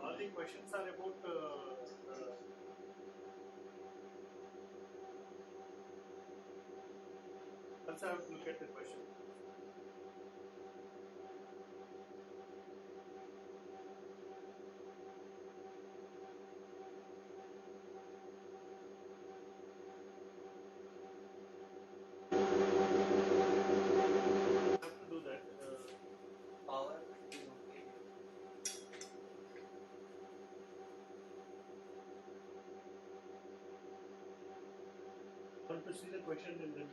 all the questions are about once I have to look at the question. I have to do that. Power. I want to see the question and then.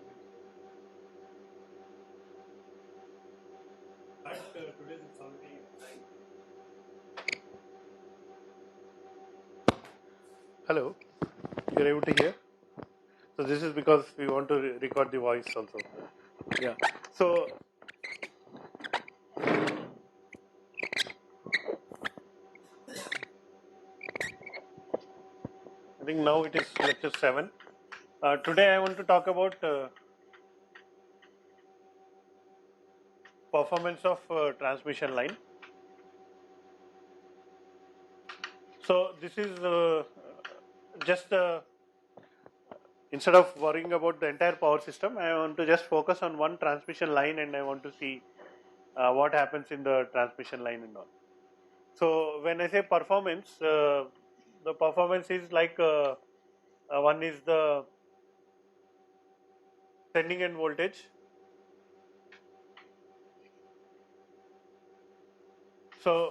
But today it's already time. Hello, you're able to hear? So this is because we want to record the voice also. Yeah. So I think now it is lecture 7. Today I want to talk about performance of transmission line. So this is just instead of worrying about the entire power system, I want to just focus on one transmission line and I want to see what happens in the transmission line and all. So when I say performance, the performance is like one is the sending end voltage. So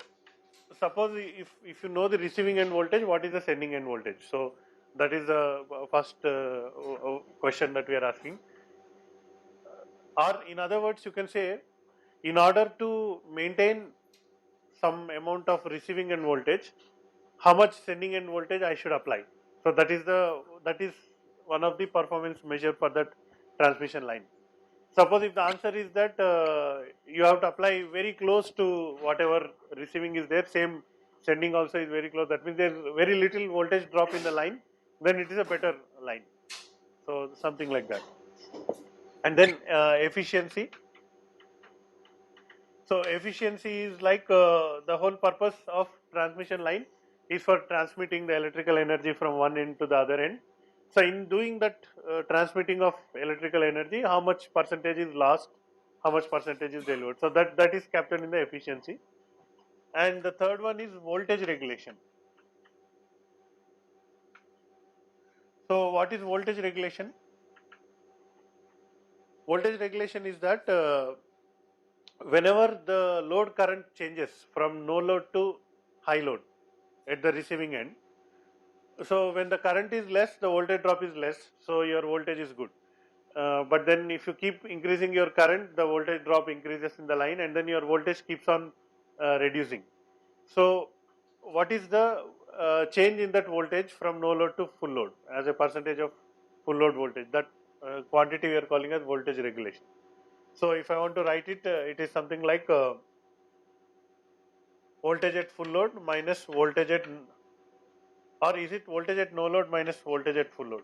suppose if you know the receiving end voltage, what is the sending end voltage? So that is the first question that we are asking. Or in other words, you can say, in order to maintain some amount of receiving end voltage, how much sending end voltage I should apply. So that is one of the performance measure for that transmission line. Suppose if the answer is that you have to apply very close to whatever receiving is there, same sending also is very close. That means there is very little voltage drop in the line. Then it is a better line. So something like that. And then efficiency. So efficiency is like the whole purpose of transmission line is for transmitting the electrical energy from one end to the other end. So in doing that transmitting of electrical energy, how much percentage is lost, how much percentage is delivered. So that is captured in the efficiency. And the third one is voltage regulation. So what is voltage regulation? Voltage regulation is that whenever the load current changes from no load to high load at the receiving end, so when the current is less, the voltage drop is less, so your voltage is good. But then if you keep increasing your current, the voltage drop increases in the line and then your voltage keeps on reducing. So what is the change in that voltage from no load to full load as a percentage of full load voltage? That quantity we are calling as voltage regulation. So if I want to write it, it is something like voltage at full load minus voltage at, or is it voltage at no load minus voltage at full load?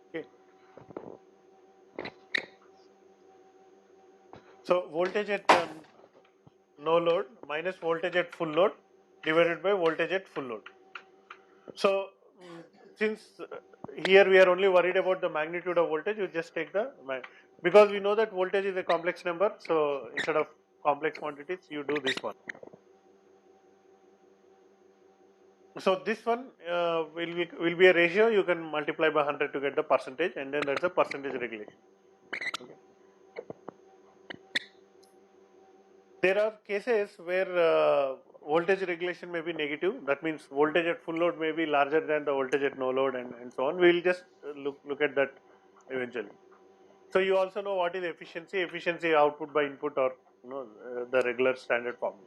Okay. So voltage at no load minus voltage at full load divided by voltage at full load. So since here we are only worried about the magnitude of voltage, you just take the, because we know that voltage is a complex number, so instead of complex quantities, you do this one. So this one will be a ratio. You can multiply by 100 to get the percentage, and then that's a percentage regulation. Okay. There are cases where voltage regulation may be negative. That means voltage at full load may be larger than the voltage at no load, and so on. We will just look at that eventually. So you also know what is efficiency. Efficiency output by input, or the regular standard formula.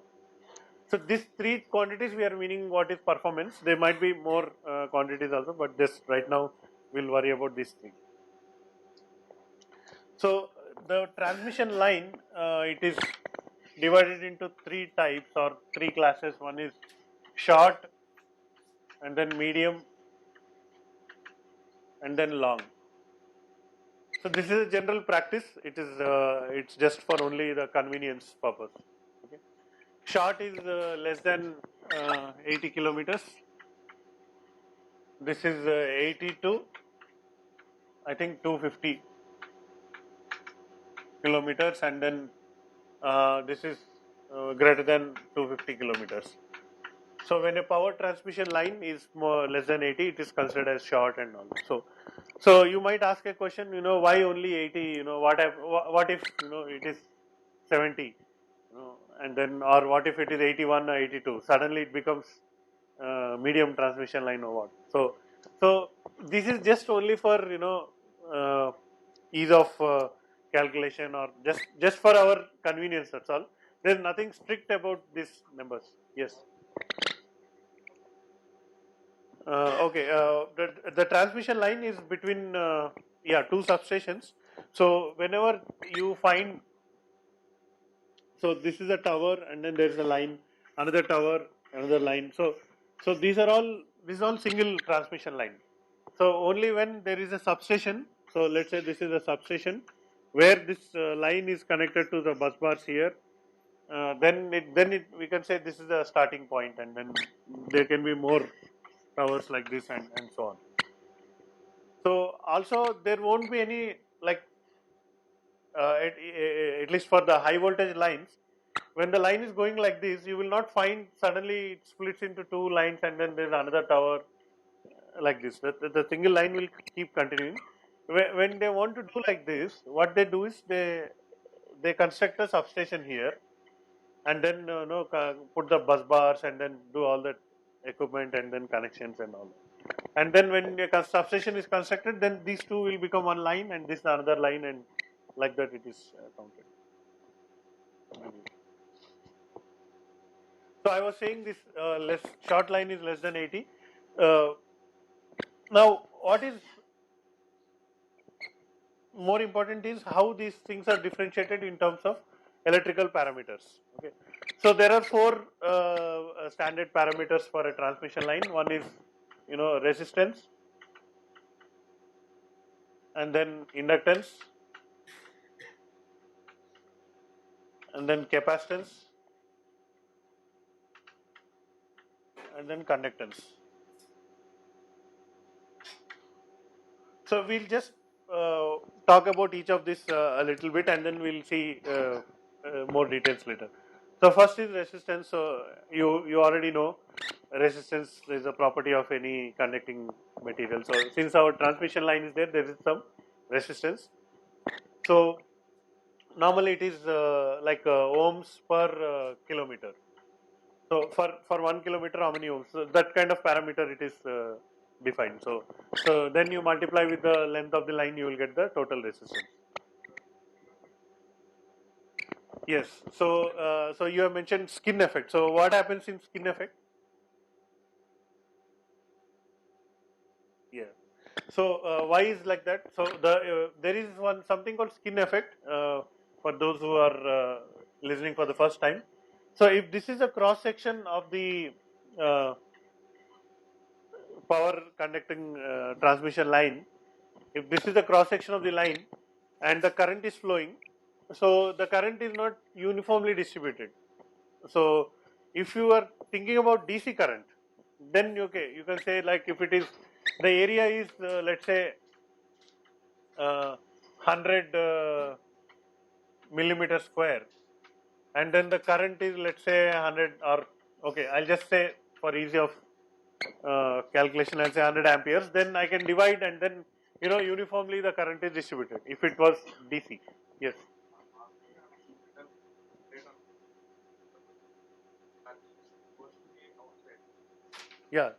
So these three quantities we are meaning what is performance. There might be more quantities also, but just right now we'll worry about these three. So the transmission line, it is divided into three types or three classes. One is short, and then medium, and then long. So this is a general practice. It is it's just for only the convenience purpose. Okay. short is less than 80 kilometers. This is 80 to I think 250 kilometers, and then this is greater than 250 kilometers. So when a power transmission line is more less than 80, it is considered as short and all. So you might ask a question, why only 80? What if it is 70? And then, or what if it is 81 or 82? Suddenly it becomes medium transmission line or what? So this is just only for ease of calculation, or just for our convenience. That's all. There is nothing strict about these numbers. Yes. Okay, the transmission line is between two substations. So whenever you find, so this is a tower, and then there is a line, another tower, another line. So this is all single transmission line. So only when there is a substation. So let's say this is a substation where this line is connected to the bus bars here. Then we can say this is the starting point, and then there can be more towers like this, and so on. So also there won't be any, like at least for the high voltage lines, when the line is going like this, you will not find suddenly it splits into two lines and then there is another tower like this. The single line will keep continuing. When they want to do like this, what they do is they construct a substation here, and then put the bus bars, and then do all that equipment, and then connections and all. And then when a substation is constructed, then these two will become one line, and this another line, and like that it is counted. So I was saying this less short line is less than 80. Uh, Now what is more important is how these things are differentiated in terms of electrical parameters. Okay, so there are four standard parameters for a transmission line. One is resistance, and then inductance, and then capacitance, and then conductance. So we'll just talk about each of this a little bit, and then we'll see more details later. So first is resistance. So you already know resistance is a property of any conducting material. So since our transmission line is there is some resistance. So normally it is like ohms per kilometer. So for 1 kilometer, how many ohms? So that kind of parameter it is defined. So then you multiply with the length of the line, you will get the total resistance. Yes. So you have mentioned skin effect. So what happens in skin effect? Yeah. So why is like that? So there is something called skin effect for those who are listening for the first time. So if this is a cross section of the uh, power conducting transmission line, if this is the cross section of the line and the current is flowing, so the current is not uniformly distributed. So if you are thinking about DC current, then okay, you can say, like, if it is the area is let's say 100 millimeter square, and then the current is, let's say, 100, or okay, I'll just say for ease of calculation, I'll say 100 amperes, then I can divide, and then uniformly the current is distributed if it was DC. Yes. Yeah.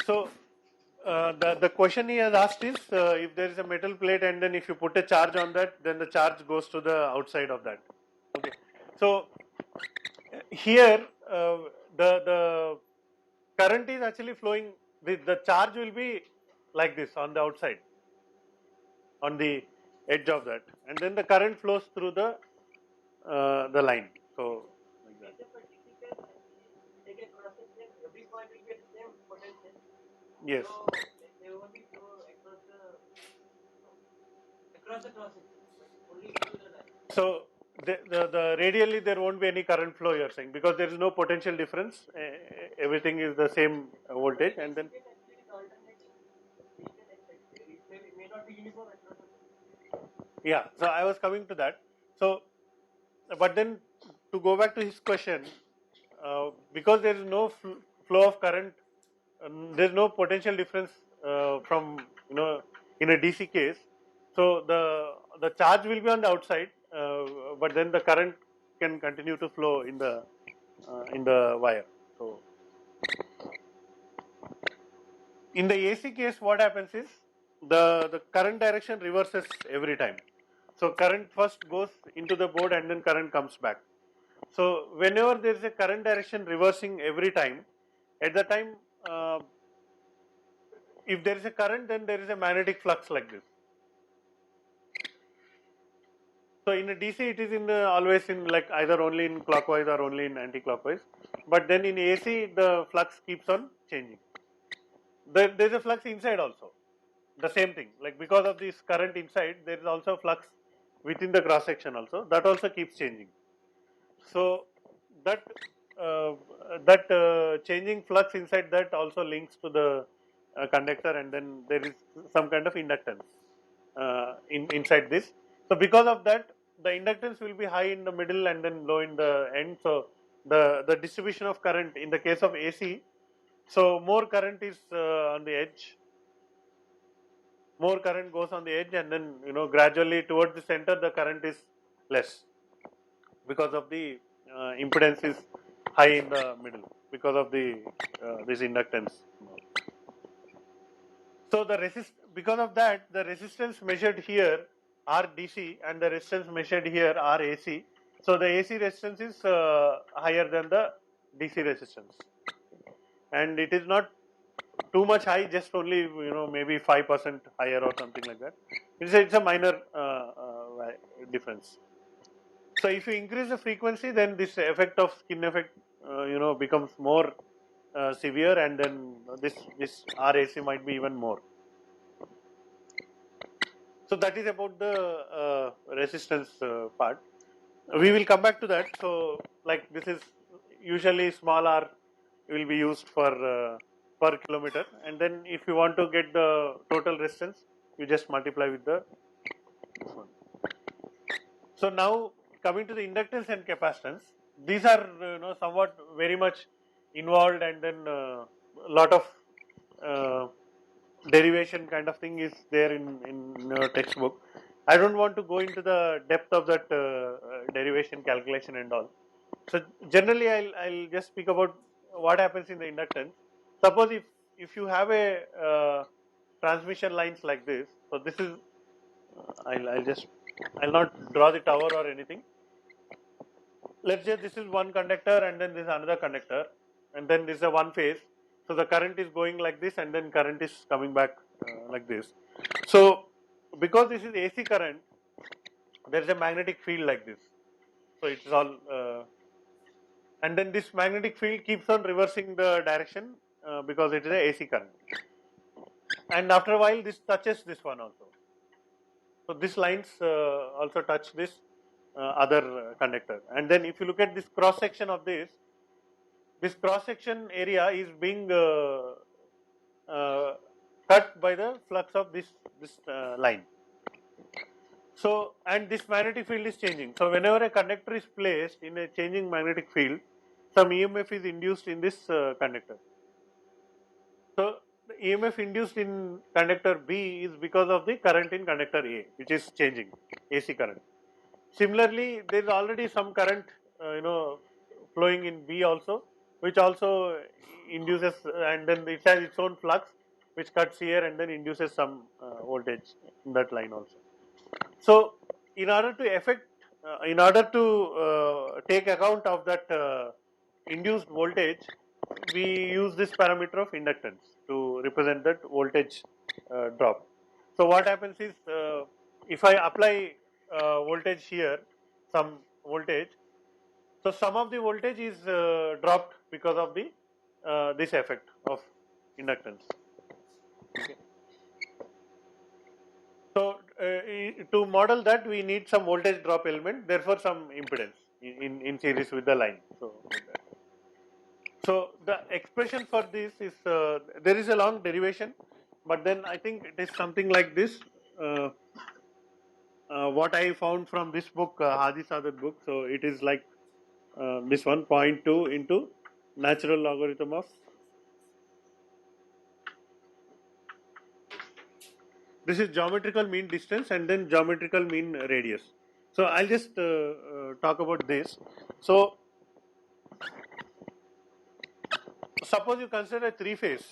So the question he has asked is, if there is a metal plate, and then if you put a charge on that, then the charge goes to the outside of that. Okay. So here the current is actually flowing. The charge will be like this on the outside, on the edge of that, and then the current flows through the line. So like that. Take a cross section, every point will get same potential. Yes. So they only flow across the cross section, but only into the line. So the radially there won't be any current flow, you're saying, because there is no potential difference. Everything is the same voltage, and then It actually is alternating. It may not be uniform across the yeah. So I was coming to that. So, but then to go back to his question, because there is no flow of current, there is no potential difference from in a DC case. So the charge will be on the outside, but then the current can continue to flow in the wire. So in the AC case, what happens is the current direction reverses every time. So current first goes into the board and then current comes back. So whenever there is a current direction reversing every time, at the time, if there is a current, then there is a magnetic flux like this. So in a DC, it is always in like either only in clockwise or only in anti-clockwise. But then in AC, the flux keeps on changing. There is a flux inside also. The same thing, like because of this current inside, there is also flux within the cross section also. That also keeps changing. So that changing flux inside that also links to the conductor, and then there is some kind of inductance inside this. So because of that, the inductance will be high in the middle and then low in the end. So the distribution of current in the case of AC, so more current is on the edge, more current goes on the edge, and then gradually towards the center the current is less because of the impedance is high in the middle because of the this inductance. So the because of that, the resistance measured here are DC and the resistance measured here are AC. So the AC resistance is higher than the DC resistance, and it is not too much high, just only maybe 5% higher or something like that. It's a minor difference. So if you increase the frequency, then this effect of skin effect becomes more severe, and then this RAC might be even more. So that is about the resistance part. We will come back to that. So like this is usually small r will be used for per kilometer, and then if you want to get the total resistance, you just multiply with the this one. So now coming to the inductance and capacitance, these are somewhat very much involved, and then a lot of uh, derivation kind of thing is there in textbook. I don't want to go into the depth of that derivation calculation and all. So generally, I'll just speak about what happens in the inductance. Suppose if you have a transmission lines like this, so this is I'll not draw the tower or anything. Let's say this is one conductor and then this is another conductor, and then this is a one phase. So the current is going like this, and then current is coming back like this. So because this is AC current, there is a magnetic field like this. So it's all, and then this magnetic field keeps on reversing the direction because it is a AC current. And after a while, this touches this one also. So these lines also touch this other conductor. And then if you look at this cross section of this cross section area is being cut by the flux of this line. So and this magnetic field is changing. So whenever a conductor is placed in a changing magnetic field, some EMF is induced in this conductor. So the EMF induced in conductor B is because of the current in conductor A, which is changing, AC current. Similarly, there is already some current, flowing in B also, which also induces, and then it has its own flux, which cuts here and then induces some voltage in that line also. So, in order to take account of that induced voltage, we use this parameter of inductance to represent that voltage drop. So what happens is, if I apply voltage here, some voltage, so some of the voltage is dropped because of the this effect of inductance. Okay. So to model that, we need some voltage drop element, therefore some impedance in series with the line. So the expression for this is there is a long derivation, but then I think it is something like this. Uh, what I found from this book, Hadi Sadat book. So it is like this one, 0.2 into natural logarithm of, this is geometrical mean distance and then geometrical mean radius. So I'll just talk about this. So suppose you consider a three phase,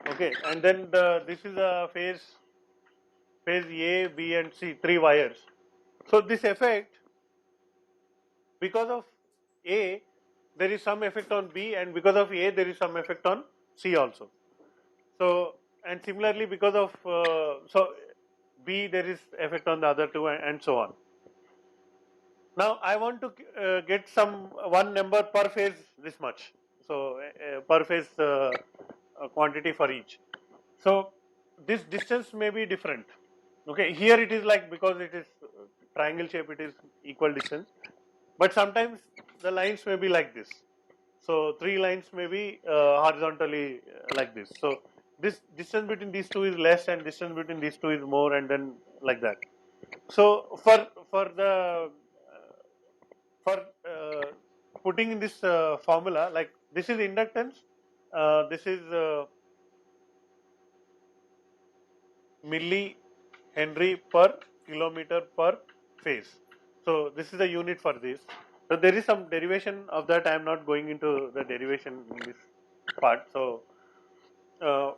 okay, and then this is a phase A, B, and C, three wires. So this effect, because of A, there is some effect on B, and because of A, there is some effect on C also. So, and similarly, because of so B, there is effect on the other two, and so on. Now I want to get some one number per phase, this much. So per phase quantity for each. So this distance may be different. Okay, here it is like, because it is triangle shape, it is equal distance. But sometimes the lines may be like this. So three lines may be horizontally like this. So this distance between these two is less, and distance between these two is more, and then like that. So for putting in this formula, like this is inductance, this is milli Henry per kilometer per phase. So this is the unit for this. So there is some derivation of that. I am not going into the derivation in this part. So, uh,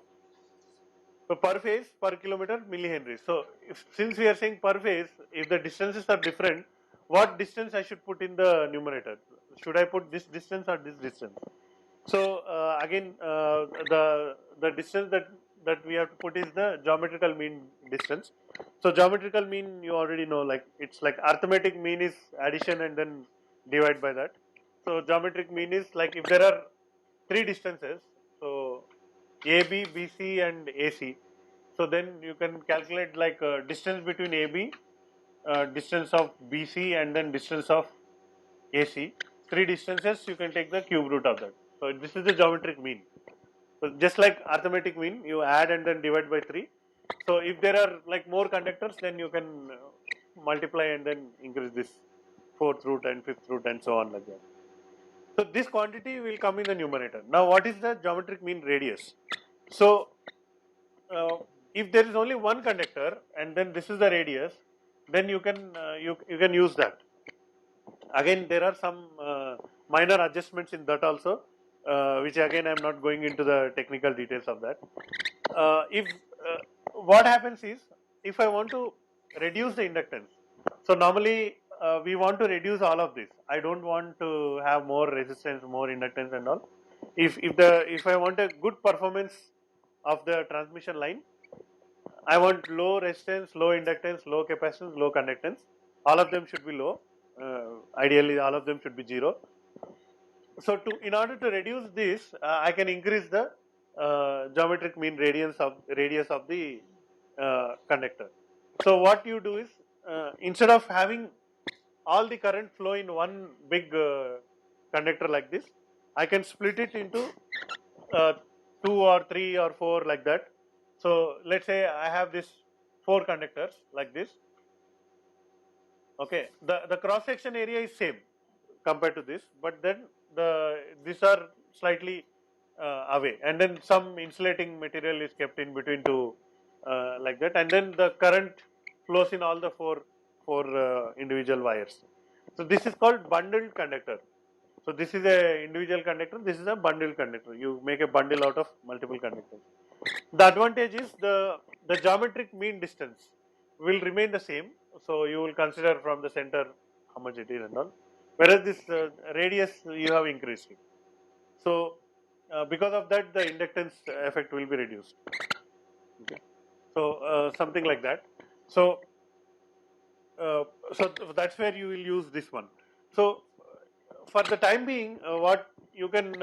so per phase, per kilometer, millihenry. So since we are saying per phase, if the distances are different, what distance I should put in the numerator? Should I put this distance or this distance? So again, the distance that we have to put is the geometrical mean distance. So geometrical mean, you already know, like it's like arithmetic mean is addition and then divide by that. So geometric mean is like if there are three distances, so AB, BC, and AC. So then you can calculate like distance between AB, distance of BC, and then distance of AC. Three distances, you can take the cube root of that. So this is the geometric mean. So just like arithmetic mean, you add and then divide by 3. So if there are like more conductors, then you can multiply and then increase this fourth root and fifth root and so on like that. So this quantity will come in the numerator. Now what is the geometric mean radius? So if there is only one conductor and then this is the radius, then you can you can use that. Again, there are some minor adjustments in that also, which again I am not going into the technical details of that. If what happens is, if I want to reduce the inductance, so normally we want to reduce all of this. I don't want to have more resistance, more inductance, and all. If I want a good performance of the transmission line, I want low resistance, low inductance, low capacitance, low conductance. All of them should be low. Ideally, all of them should be 0. So, in order to reduce this, I can increase the geometric mean radius of the conductor. So, what you do is, instead of having all the current flow in one big conductor like this, I can split it into uh, 2 or 3 or 4 like that. So let's say I have this 4 conductors like this. Okay, the cross section area is same compared to this, but then these are slightly away, and then some insulating material is kept in between to like that, and then the current flows in all the four individual wires. So this is called bundled conductor. So this is a individual conductor, this is a bundled conductor. You make a bundle out of multiple conductors. The advantage is the geometric mean distance will remain the same. So you will consider from the center how much it is and all. Whereas this radius, you have increased it. So because of that, the inductance effect will be reduced. Okay. So something like that. So so that's where you will use this one. So for the time being, what you can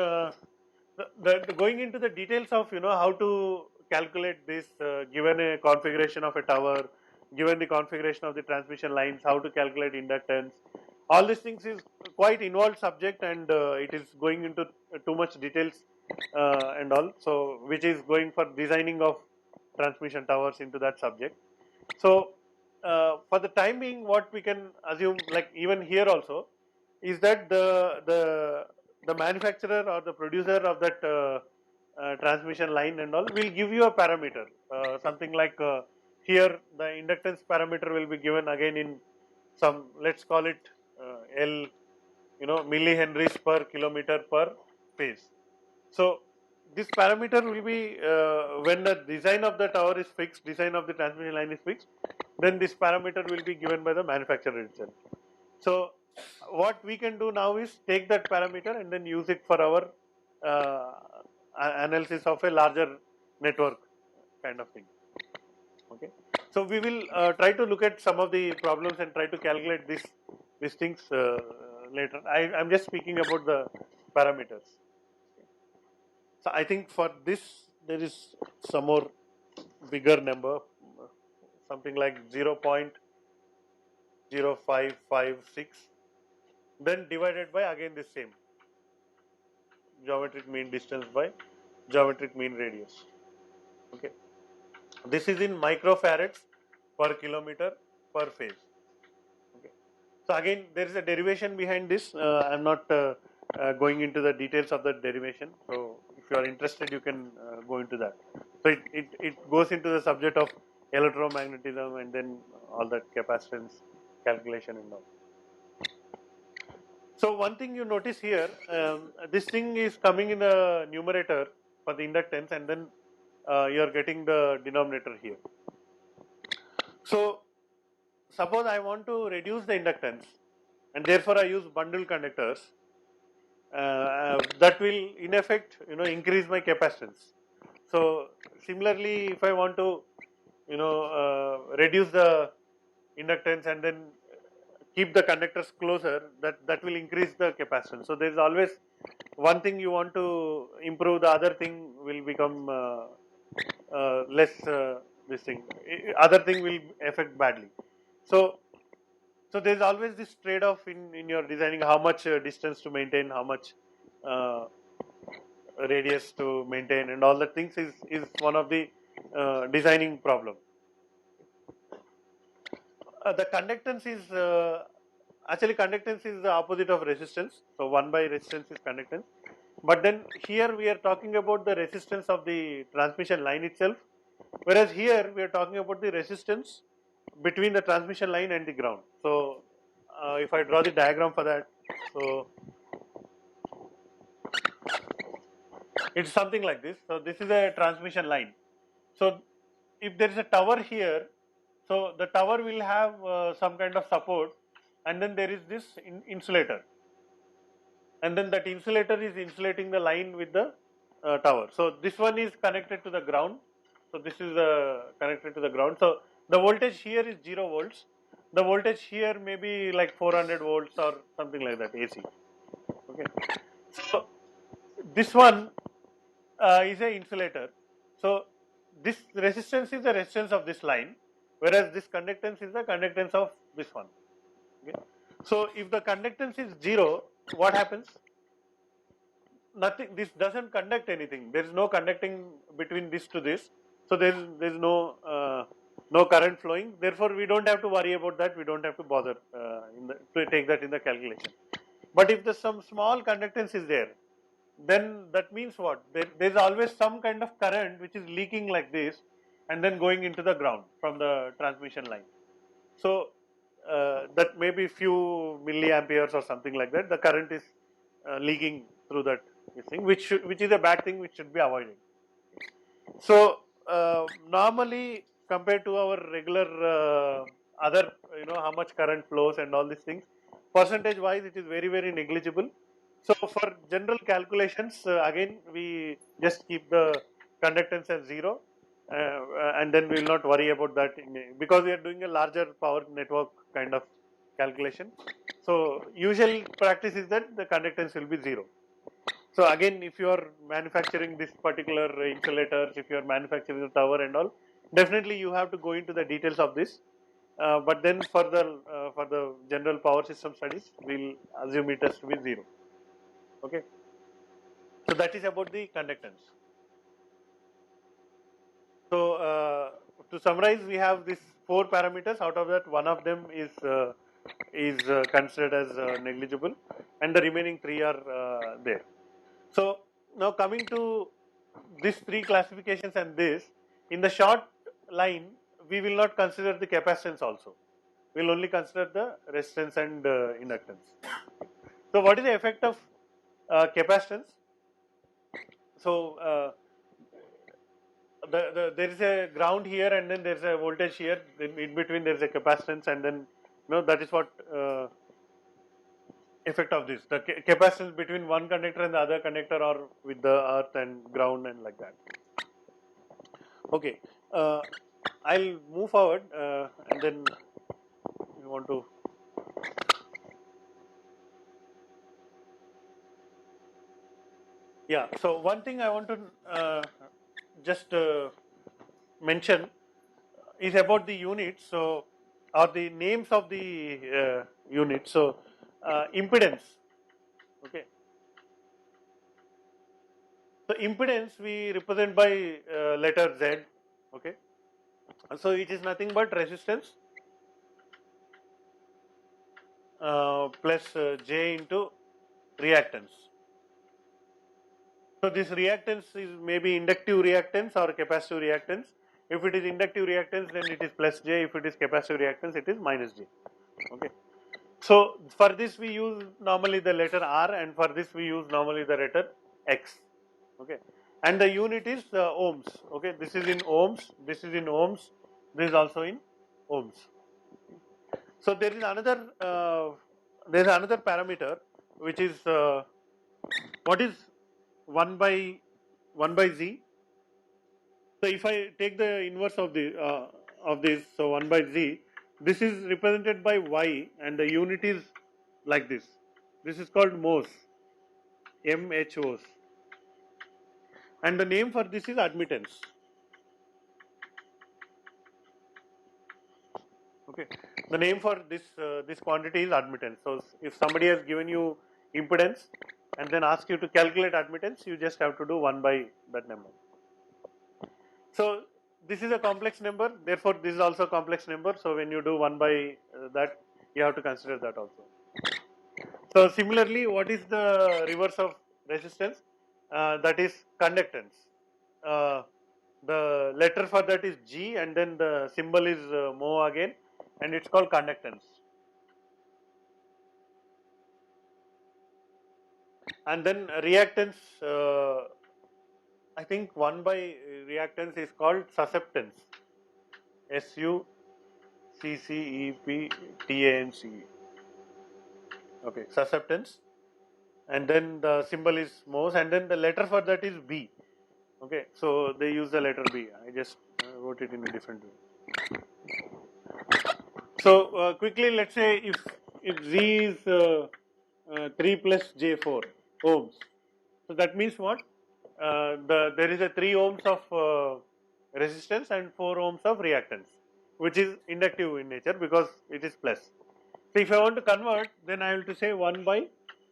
going into the details of how to calculate this given a configuration of a tower, given the configuration of the transmission lines, how to calculate inductance. All these things is quite involved subject, and it is going into too much details and all. So, which is going for designing of transmission towers into that subject. So, for the time being, what we can assume, like even here also, is that the manufacturer or the producer of that transmission line and all will give you a parameter, something like here the inductance parameter will be given again in some, let's call it L, millihenries per kilometer per phase. So this parameter will be when the design of the tower is fixed, design of the transmission line is fixed, then this parameter will be given by the manufacturer itself. So what we can do now is take that parameter and then use it for our uh, analysis of a larger network kind of thing. Okay. So we will try to look at some of the problems and try to calculate these things later. I'm just speaking about the parameters. So I think for this there is some more bigger number, something like 0.0556, then divided by again the same geometric mean distance by geometric mean radius. Okay, this is in microfarads per kilometer per phase. Okay, so again there is a derivation behind this. I'm not going into the details of the derivation. So if you are interested, you can go into that. So it goes into the subject of electromagnetism and then all that capacitance calculation and all. So one thing you notice here, this thing is coming in a numerator for the inductance, and then you are getting the denominator here. So suppose I want to reduce the inductance, and therefore I use bundle conductors. That will in effect increase my capacitance. So similarly, if I want to reduce the inductance and then keep the conductors closer, that will increase the capacitance. So there is always one thing you want to improve, the other thing will become less this thing, other thing will affect badly. So there is always this trade-off in your designing, how much distance to maintain, how much radius to maintain, and all that things is one of the designing problem. The conductance is actually conductance is the opposite of resistance. So 1 by resistance is conductance. But then here we are talking about the resistance of the transmission line itself, whereas here we are talking about the resistance between the transmission line and the ground. So if I draw the diagram for that, so it's something like this. So this is a transmission line. So if there is a tower here, so the tower will have some kind of support, and then there is this insulator, and then that insulator is insulating the line with the tower. So this one is connected to the ground. So this is connected to the ground. So the voltage here is 0 volts. The voltage here may be like 400 volts or something like that, AC. Okay. So this one is a insulator. So this resistance is the resistance of this line, whereas this conductance is the conductance of this one. Okay. So if the conductance is 0, what happens? Nothing. This doesn't conduct anything. There is no conducting between this to this. So there is no current flowing. Therefore, we don't have to worry about that. We don't have to bother to take that in the calculation. But if there's some small conductance is there, then that means what? There's always some kind of current which is leaking like this and then going into the ground from the transmission line. So that may be few milliamperes or something like that. The current is leaking through that thing, which is a bad thing, which should be avoided. So normally compared to our regular other, how much current flows and all these things, percentage wise it is very negligible. So for general calculations, again we just keep the conductance as 0, and then we will not worry about that because we are doing a larger power network kind of calculation. So usual practice is that the conductance will be 0. So again, if you are manufacturing this particular insulators, if you are manufacturing the tower and all, definitely you have to go into the details of this. but then for the general power system studies, we'll assume it as to be 0. Okay. So that is about the conductance. So to summarize, we have these 4 parameters. Out of that, one of them is considered as negligible, and the remaining 3 are there. So now coming to these 3 classifications and this, in the short line, we will not consider the capacitance also. We will only consider the resistance and inductance. So what is the effect of capacitance? So there is a ground here, and then there is a voltage here. In between there is a capacitance, and then that is what effect of this. The capacitance between one conductor and the other conductor, or with the earth and ground and like that. Okay, I'll move forward, and then we want to. Yeah. So one thing I want to just mention is about the units. So, or the names of the units. So, impedance. Okay. So, impedance we represent by letter Z. Okay. So, it is nothing but resistance plus J into reactance. So, this reactance is maybe inductive reactance or capacitive reactance. If it is inductive reactance, then it is plus J. If it is capacitive reactance, it is minus J. Okay. So for this we use normally the letter R, and for this we use normally the letter X. Okay. And the unit is ohms. Okay. This is in ohms. This is in ohms. This is also in ohms. So there is another parameter which is what is 1 by Z. So if I take the inverse of this, so 1 by Z, this is represented by Y, and the unit is like this. This is called mhos, MHOs, and the name for this is admittance. Okay, the name for this quantity is admittance. So if somebody has given you impedance and then ask you to calculate admittance, you just have to do 1 by that number. So this is a complex number, therefore this is also a complex number. So when you do 1 by that, you have to consider that also. So similarly, what is the reverse of resistance? That is conductance. The letter for that is G, and then the symbol is mho again, and it's called conductance. And then reactance, I think 1 by reactance is called susceptance. SUCCEPTANCE. Okay, susceptance, and then the symbol is mhos, and then the letter for that is B. Okay, so they use the letter B. I just wrote it in a different way. So quickly, let's say if Z is 3 plus J4 ohms, so that means what? There is a 3 ohms of resistance and 4 ohms of reactance, which is inductive in nature because it is plus. So if I want to convert, then I will to say 1 by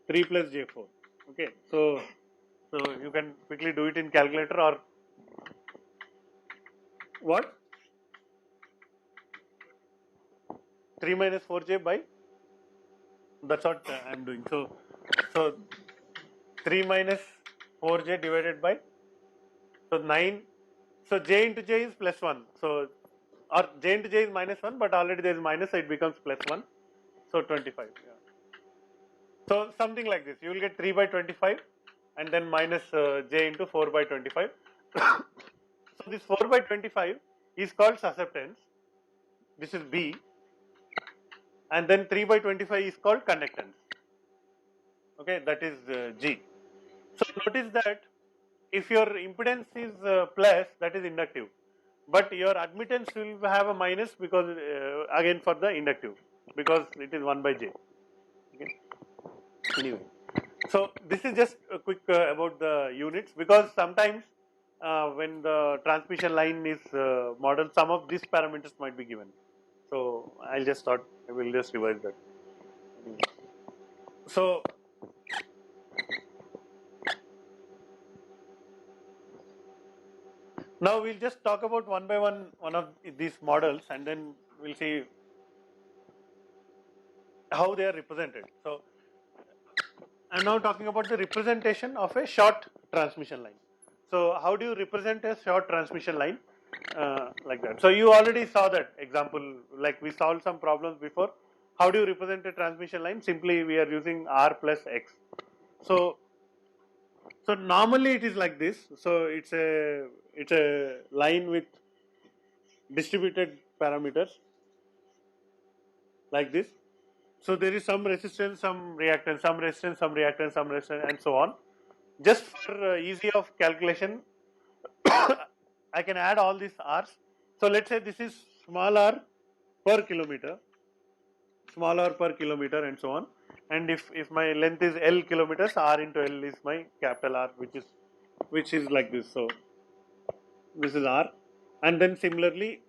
3 plus J4. Okay, so you can quickly do it in calculator, or what? 3 minus 4J by, that's what I am doing. So 3 minus 4J divided by, so 9. So J into J is plus 1. So, or J into J is minus 1, but already there is minus, so it becomes plus 1. So 25. Yeah. So something like this. You will get 3 by 25, and then minus J into 4 by 25. So this 4 by 25 is called susceptance. This is B. And then 3 by 25 is called conductance. Okay, that is G. So notice that if your impedance is plus, that is inductive, but your admittance will have a minus because again for the inductive, because it is 1 by J. Okay. Anyway, so this is just a quick about the units, because sometimes when the transmission line is modeled, some of these parameters might be given. So I'll just start. I will just revise that. So now we'll just talk about one by one of these models, and then we'll see how they are represented. So I'm now talking about the representation of a short transmission line. So how do you represent a short transmission line like that? So you already saw that example, like we solved some problems before. How do you represent a transmission line? Simply we are using R plus X. So normally it is like this. So it's a line with distributed parameters like this. So there is some resistance, some reactance, some resistance, some reactance, some resistance, and so on. Just for easy of calculation, I can add all these R's. So let's say this is small r per kilometer, small r per kilometer, and so on. And if my length is L kilometers, R into L is my capital R, which is like this. So this is R, and then similarly,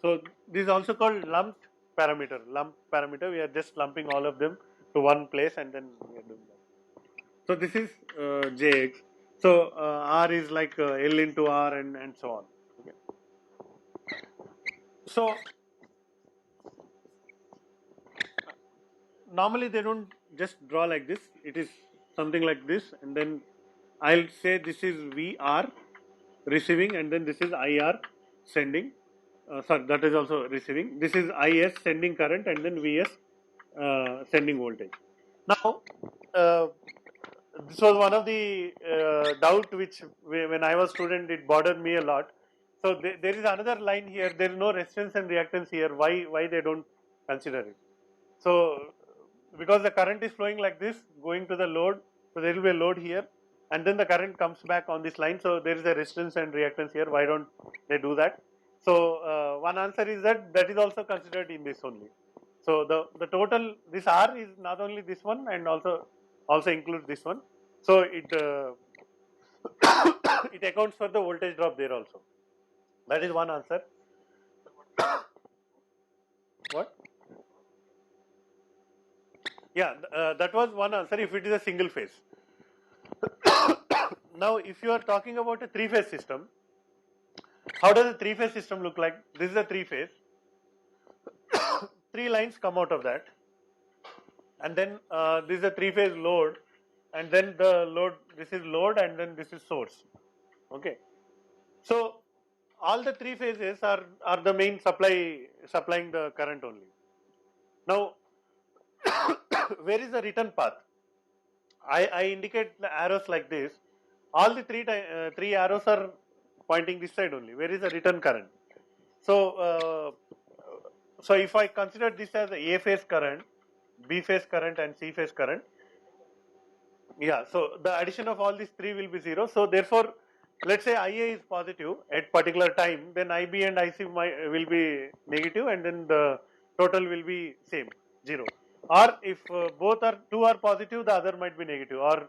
so this is also called lumped parameter. Lump parameter, we are just lumping all of them to one place, and then we are doing that. So this is Jx. So R is like L into R, and so on. Okay. So normally they don't just draw like this. It is something like this, and then I'll say this is VR receiving, and then this is IR sending. Sorry, that is also receiving. This is IS sending current, and then VS sending voltage. Now, this was one of the doubt which when I was student it bothered me a lot. So there is another line here. There is no resistance and reactance here. Why they don't consider it? So because the current is flowing like this, going to the load, so there will be a load here, and then the current comes back on this line. So there is a resistance and reactance here. Why don't they do that? So one answer is that is also considered in this only. So the total, this R is not only this one and also includes this one. So it it accounts for the voltage drop there also. That is one answer. What? Yeah, that was one answer if it is a single phase. Now, if you are talking about a three-phase system, how does a three-phase system look like? This is a three-phase. Three lines come out of that, and then this is a three-phase load, and then the load. This is load, and then this is source. Okay. So all the three phases are the main supplying the current only. Now, where is the return path? I indicate the arrows like this. All the three arrows are pointing this side only. Where is the return current? So so if I consider this as A phase current, B phase current, and C phase current, yeah. So the addition of all these three will be 0. So therefore, let's say IA is positive at particular time, then IB and IC will be negative, and then the total will be same 0. Or if two are positive, the other might be negative, or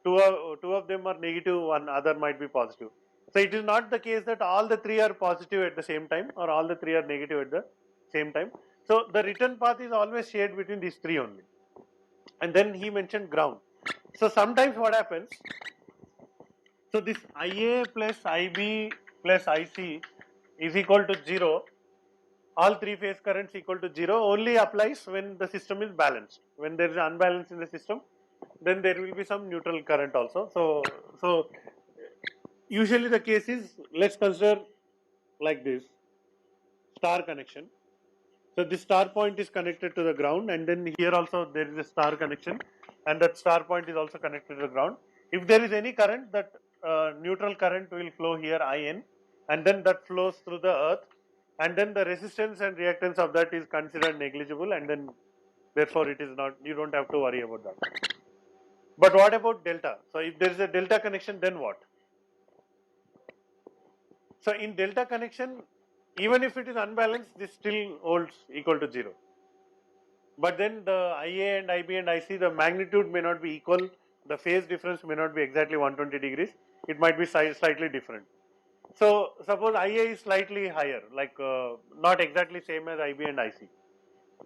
two of them are negative, one other might be positive. So it is not the case that all the three are positive at the same time, or all the three are negative at the same time. So the return path is always shared between these three only. And then he mentioned ground. So sometimes what happens? So this IA plus IB plus IC is equal to 0. All three phase currents equal to 0 only applies when the system is balanced. When there is unbalance in the system, then there will be some neutral current also. So usually the case is, let's consider like this, star connection. So this star point is connected to the ground, and then here also there is a star connection, and that star point is also connected to the ground. If there is any current, that neutral current will flow here IN, and then that flows through the earth, and then the resistance and reactance of that is considered negligible, and then therefore it is not, you don't have to worry about that. But what about delta? So if there is a delta connection, then what? So in delta connection, even if it is unbalanced, this still holds equal to 0. But then the IA and IB and IC, the magnitude may not be equal, the phase difference may not be exactly 120 degrees, it might be slightly different. So suppose IA is slightly higher, like not exactly same as IB and IC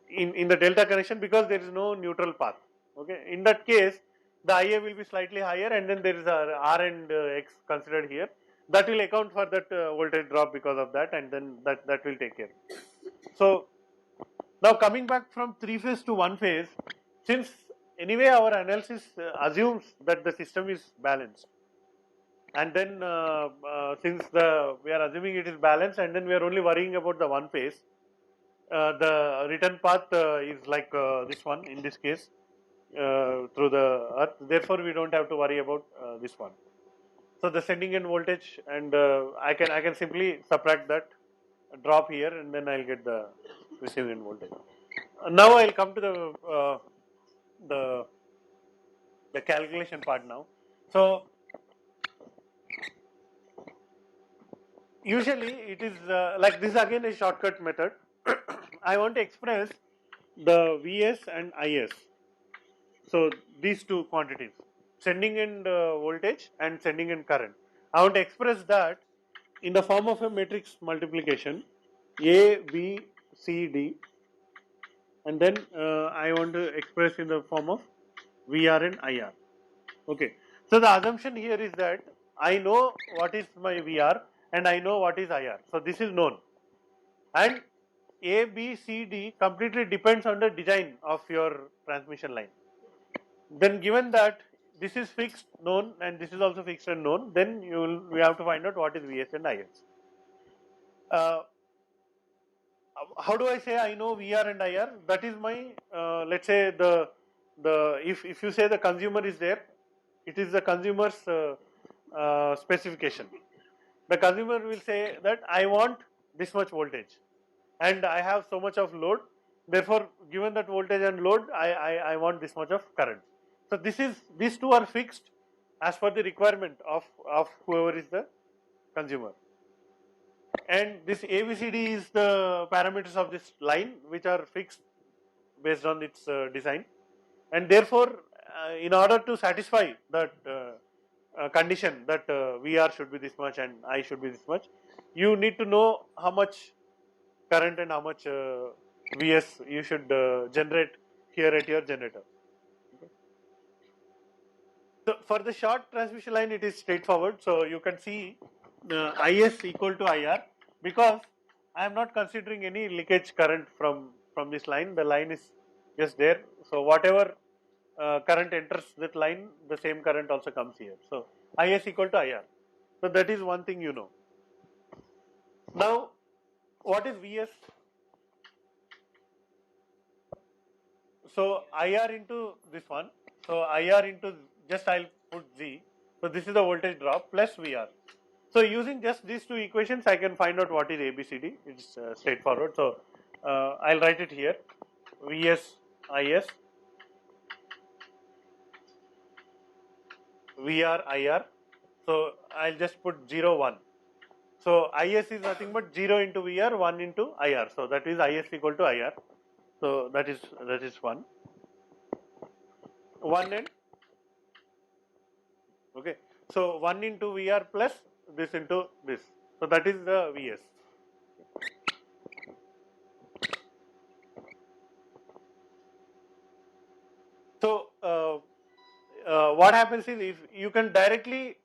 in the delta connection, because there is no neutral path. Okay, in that case, the IA will be slightly higher, and then there is a R and X considered here. That will account for that voltage drop because of that, and then that will take care. So now coming back from three phase to one phase, since anyway our analysis assumes that the system is balanced, and then since we are assuming it is balanced, and then we are only worrying about the one phase, the return path is like this one in this case through the earth. Therefore, we don't have to worry about this one. So the sending end voltage, and I can simply subtract that drop here, and then I'll get the receiving end voltage. Now I'll come to the the calculation part now. So usually it is like this, again a shortcut method. I want to express the Vs and Is. So these two quantities, sending end voltage and sending end current. I want to express that in the form of a matrix multiplication, A, B, C, D, and then I want to express in the form of VR and IR. Okay. So the assumption here is that I know what is my VR and I know what is IR. So this is known, and A, B, C, D completely depends on the design of your transmission line. Then given that this is fixed, known, and this is also fixed and known, then we have to find out what is Vs and Is. How do I say I know VR and IR? That is my let's say the if you say the consumer is there, it is the consumer's specification. The consumer will say that I want this much voltage, and I have so much of load. Therefore, given that voltage and load, I want this much of current. So these two are fixed as per the requirement of whoever is the consumer. And this ABCD is the parameters of this line, which are fixed based on its design, and therefore in order to satisfy that condition that VR should be this much and I should be this much, you need to know how much current and how much Vs you should generate here at your generator. Okay. So for the short transmission line, it is straightforward. So you can see Is equal to IR, because I am not considering any leakage current from this line. The line is just there. So whatever current enters that line, the same current also comes here. So Is equal to IR. So that is one thing you know. Now, what is Vs? So IR into this one. So IR into, just I'll put Z. So this is the voltage drop plus VR. So using just these two equations, I can find out what is ABCD. It's straightforward. So I'll write it here. Vs, Is, VR, IR. So I'll just put 0, 1. So Is is nothing but 0 into VR, 1 into IR. So that is Is equal to IR. So that is 1. 1 and, okay. So 1 into VR plus this into this. So that is the Vs. So what happens is, if you can directly,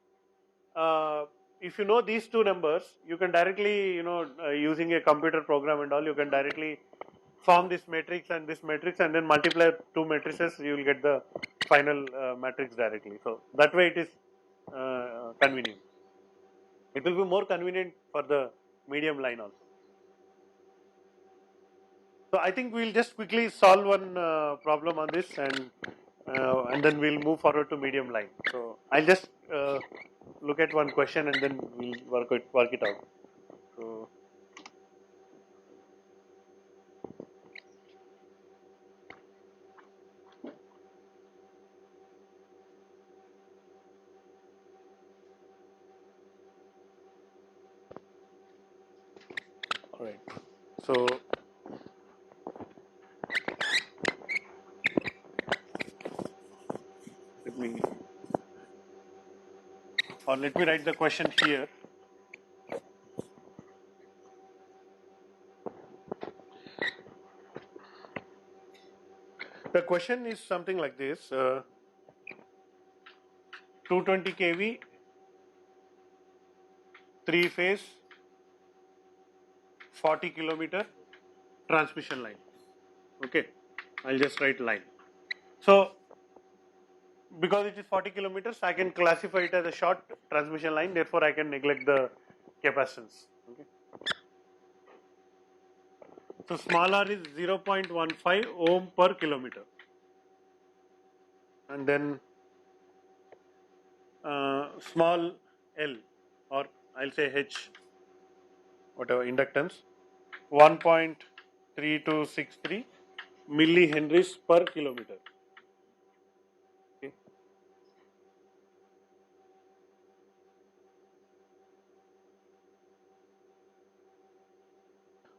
if you know these two numbers, you can directly, using a computer program and all, you can directly form this matrix and this matrix, and then multiply two matrices, you will get the final matrix directly. So that way it is convenient. It will be more convenient for the medium line also. So I think we'll just quickly solve one problem on this, and then we'll move forward to medium line. So I'll just look at one question, and then we'll work it out. So all right. So let me write the question here. The question is something like this: 220 kV, 3-phase, 40 kilometer transmission line. Okay, I'll just write line. So, because it is 40 kilometers, I can classify it as a short transmission line. Therefore, I can neglect the capacitance. Okay. So, small r is 0.15 ohm per kilometer, and then small l, or I'll say h, whatever inductance, 1.3263 millihenries per kilometer. Okay.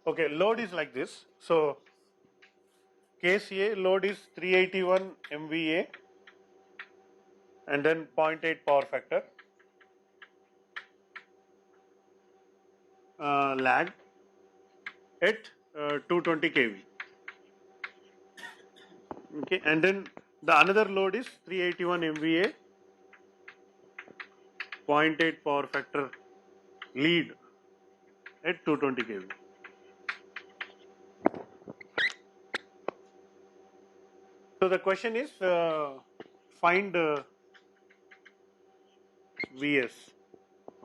Okay, load is like this. So, case A load is 381 MVA and then 0.8 power factor, lag at 220 kV. Okay, and then the another load is 381 MVA, 0.8 power factor lead at 220 kV. So the question is find Vs,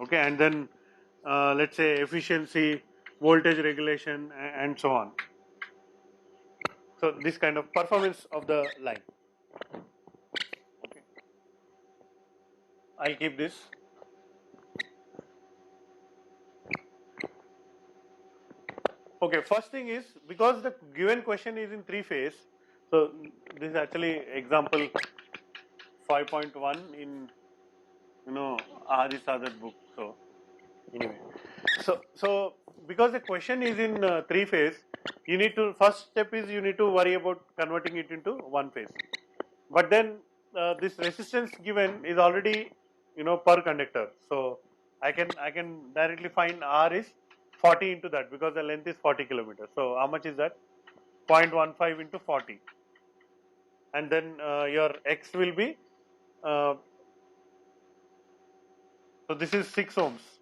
okay, and then let's say efficiency, voltage regulation, and so on. So this kind of performance of the line. Okay. I'll keep this. Okay, first thing is, because the given question is in 3-phase, so this is actually example 5.1 in Adi Sadat book. So anyway, so because the question is in 3-phase, you need to, first step is you need to worry about converting it into 1-phase. But then this resistance given is already per conductor, so I can directly find R is 40 into that, because the length is 40 kilometers. So how much is that? 0.15 into 40, and then your X will be so this is 6 ohms,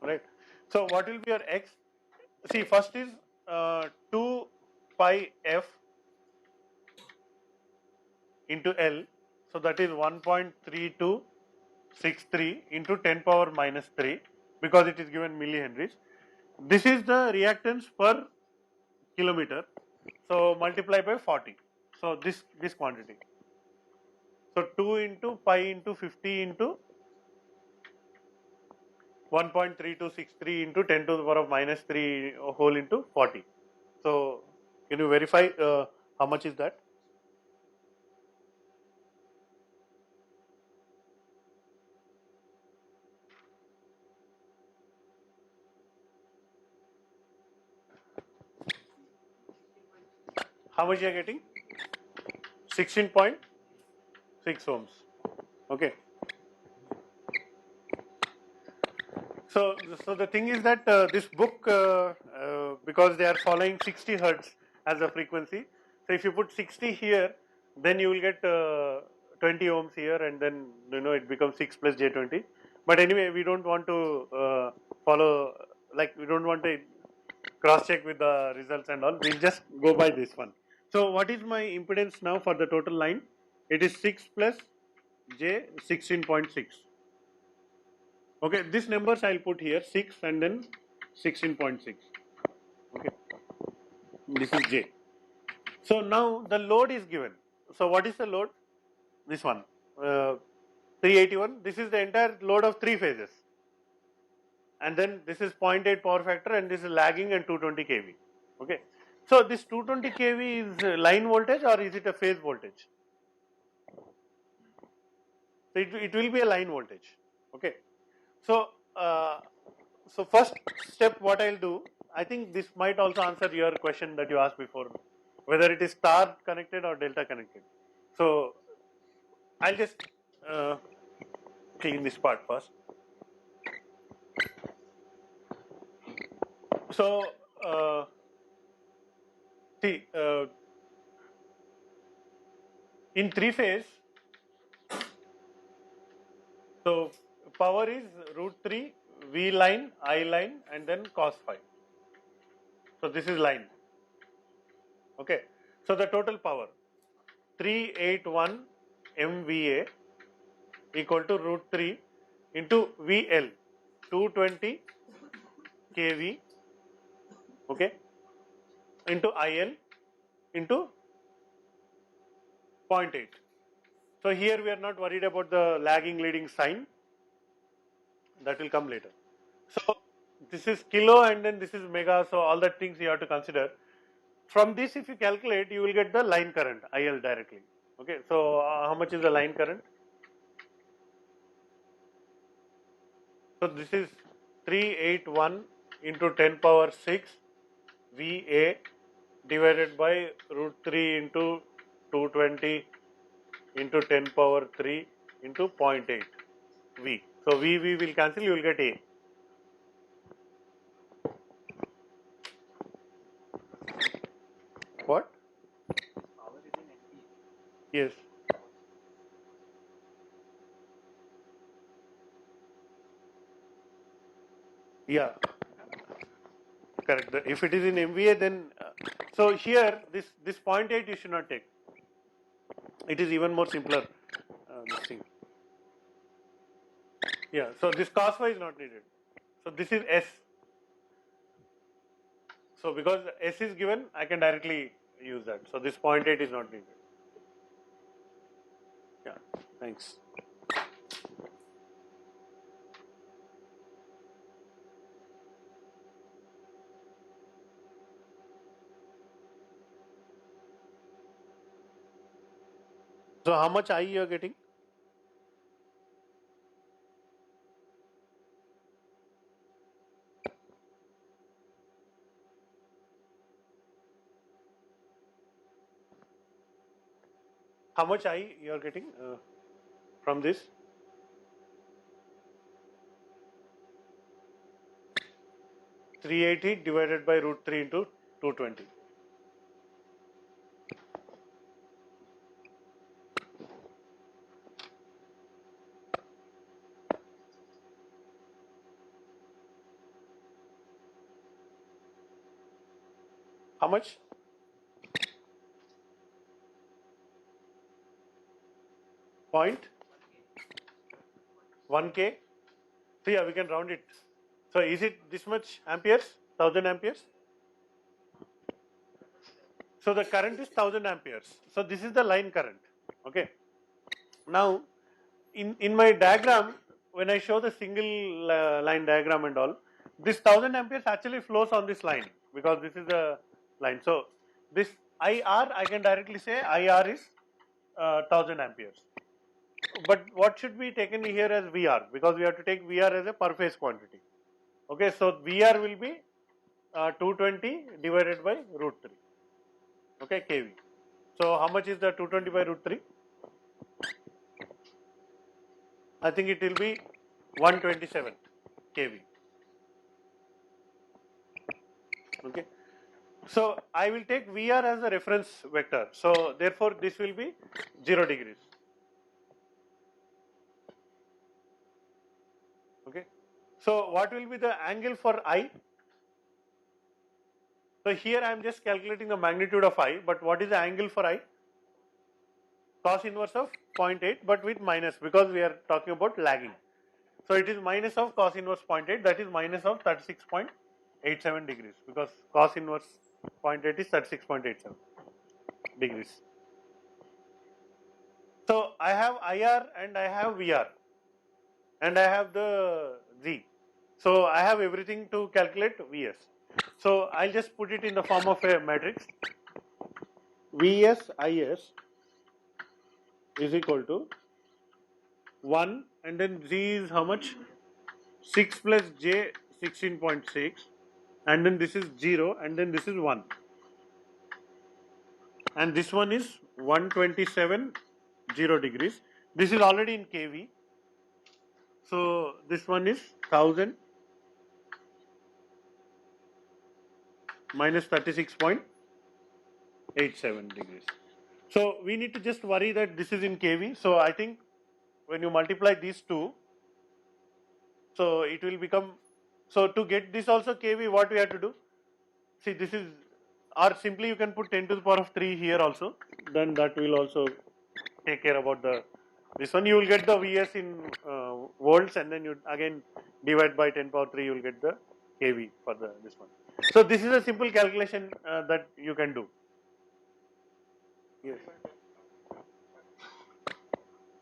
right? So what will be your X? See, first is 2 pi F into L, so that is 1.3263 into 10 power minus 3, because it is given millihenries. This is the reactance per kilometer, so multiply by 40. So this quantity. So 2 into pi into 50 into 1.3263 into 10 to the power of minus 3 whole into 40. So can you verify how much is that? How much you are getting? 16.6 ohms. Okay. So the thing is that this book, because they are following 60 hertz as a frequency, so if you put 60 here, then you will get 20 ohms here, and then it becomes 6 plus J20. But anyway, we don't want to follow, like we don't want to cross check with the results and all. We'll just go by this one. So what is my impedance now for the total line? It is 6 plus J 16.6. Okay, these numbers I'll put here, 6 and then 16.6. Okay, this is J. So now the load is given. So what is the load? This one, 381. This is the entire load of 3 phases. And then this is 0.8 power factor, and this is lagging and 220 kV. Okay. So this 220 kV is line voltage, or is it a phase voltage? So it will be a line voltage. Okay. So so first step, what I'll do, I think this might also answer your question that you asked before, whether it is star connected or delta connected. So I'll just clean this part first. So see, In three phase, so power is root 3 V line, I line, and then cos phi. So this is line. Okay. So the total power 381 MVA equal to root 3 into VL 220 kV, okay, into IL into 0.8. So here we are not worried about the lagging leading sign, that will come later. So this is kilo and then this is mega, so all that things you have to consider. From this, if you calculate, you will get the line current IL directly. Okay, so how much is the line current? So this is 381 into 10 power 6 VA divided by root 3 into 220 into 10 power 3 into 0.8 V. So V will cancel, you will get A. What? Power is in MPA. Yes. Yeah. Correct. If it is in MVA, then so here this 0.8 you should not take. It is even more simpler. This thing. Yeah. So this cos phi is not needed. So this is S. So because S is given, I can directly use that. So this 0.8 is not needed. Yeah. Thanks. So how much I you are getting? How much I you are getting from this? 380 divided by root 3 into 220. How much? Point 1K. So yeah, we can round it. So is it this much amperes? 1000 amperes? So the current is 1000 amperes. So this is the line current. Okay. Now, in my diagram, when I show the single line diagram and all, this 1000 amperes actually flows on this line because this is the line. So this IR, I can directly say IR is 1000 amperes. But what should be taken here as VR? Because we have to take VR as a per phase quantity. Okay, so VR will be 220 divided by root 3. Okay, kV. So how much is the 220 by root 3? I think it will be 127 kV. Okay. So I will take VR as a reference vector. So therefore this will be 0 degrees. Okay. So what will be the angle for I? So here I am just calculating the magnitude of I, but what is the angle for I? Cos inverse of 0.8, but with minus because we are talking about lagging. So it is minus of cos inverse 0.8, that is minus of 36.87 degrees because cos inverse 0.8 is 36.87 degrees. So I have IR and I have VR and I have the Z. So I have everything to calculate Vs. So I'll just put it in the form of a matrix. Vs Is is equal to 1 and then Z is how much? 6 plus J 16.6 and then this is 0 and then this is 1 and this one is 127 0 degrees. This is already in kV. So this one is 1000 minus 36.87 degrees. So we need to just worry that this is in kV. So I think when you multiply these two, so it will become, so to get this also kV, what we have to do? See, this is, or simply you can put 10 to the power of 3 here also, then that will also take care about the, this one. You will get the Vs in volts, and then you again divide by 10 power 3, you will get the kV for the this one. So this is a simple calculation that you can do. Yes.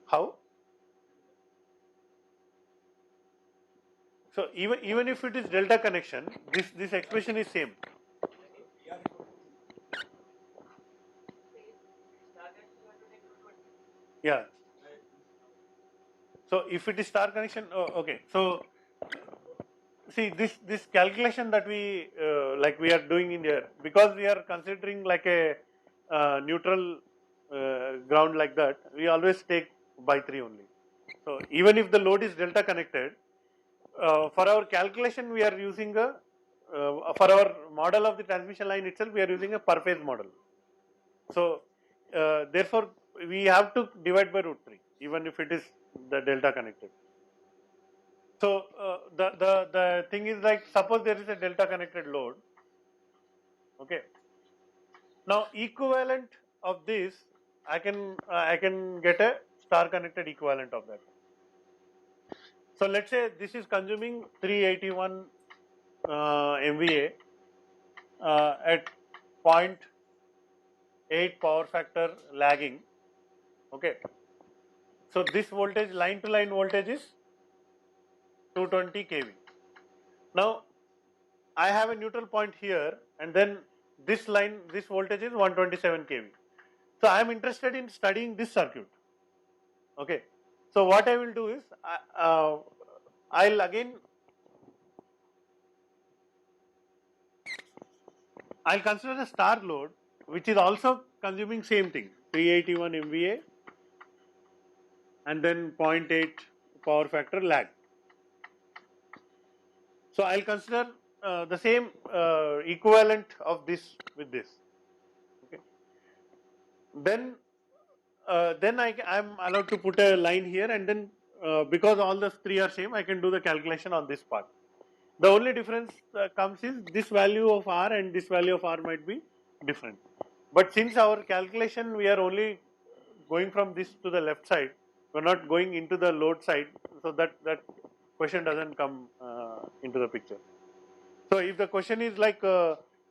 How? So even if it is delta connection, this expression is same. Yeah. So if it is star connection, oh, okay. So see this calculation that we like we are doing in here, because we are considering like a neutral ground like that, we always take by 3 only. So even if the load is delta connected, for our calculation we are using a for our model of the transmission line itself, we are using a per phase model. So therefore we have to divide by root 3 even if it is the delta connected. So the thing is, like, suppose there is a delta connected load. Okay. Now equivalent of this, I can get a star connected equivalent of that. So let's say this is consuming 381 MVA at 0.8 power factor lagging. Okay. So this voltage, line to line voltage, is 220 kV. Now I have a neutral point here, and then this line, this voltage is 127 kV. So I am interested in studying this circuit. Okay. So what I will do is, I'll again, I'll consider a star load which is also consuming same thing, 381 MVA and then 0.8 power factor lag. So I'll consider the same equivalent of this with this. Okay. Then I am allowed to put a line here, and then because all the three are same, I can do the calculation on this part. The only difference comes is this value of R and this value of R might be different. But since our calculation, we are only going from this to the left side, we are not going into the load side, so that question doesn't come into the picture. So if the question is like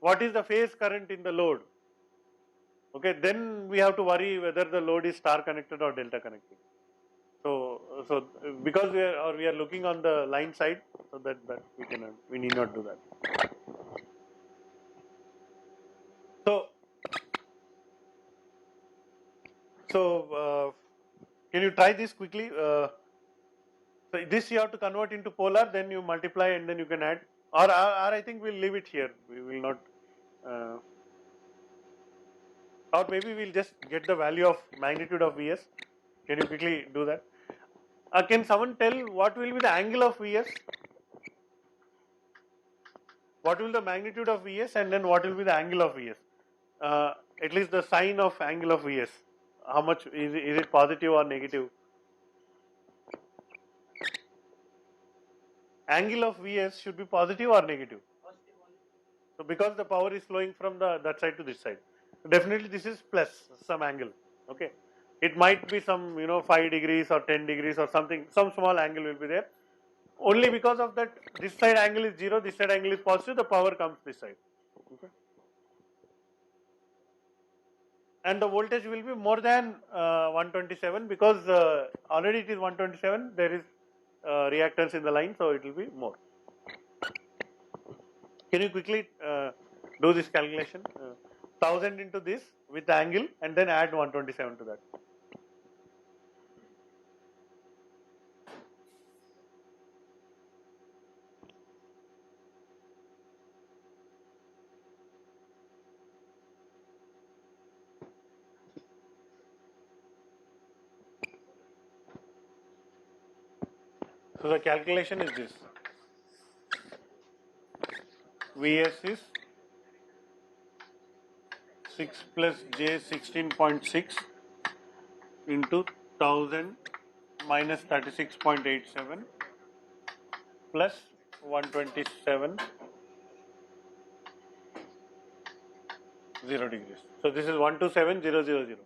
what is the phase current in the load, okay, then we have to worry whether the load is star connected or delta connected. So because we are looking on the line side, so that we need not do that. So can you try this quickly? So this you have to convert into polar, then you multiply and then you can add, or I think we'll leave it here. We will not, or maybe we'll just get the value of magnitude of Vs. Can you quickly do that? Can someone tell what will be the angle of Vs? What will the magnitude of Vs, and then what will be the angle of Vs? At least the sign of angle of Vs. How much is it positive or negative? Angle of Vs should be positive or negative? So because the power is flowing from that side to this side, definitely this is plus some angle. Okay, it might be some 5 degrees or 10 degrees or something, some small angle will be there. Only because of that, this side angle is 0, this side angle is positive, the power comes this side. Okay. And the voltage will be more than 127, because already it is 127, there is reactance in the line, so it will be more. Can you quickly do this calculation? 1000 into this with the angle, and then add 127 to that. So the calculation is this. Vs is 6 plus J 16.6 into 1000 minus 36.87 plus 127 0 degrees. So this is 127,000.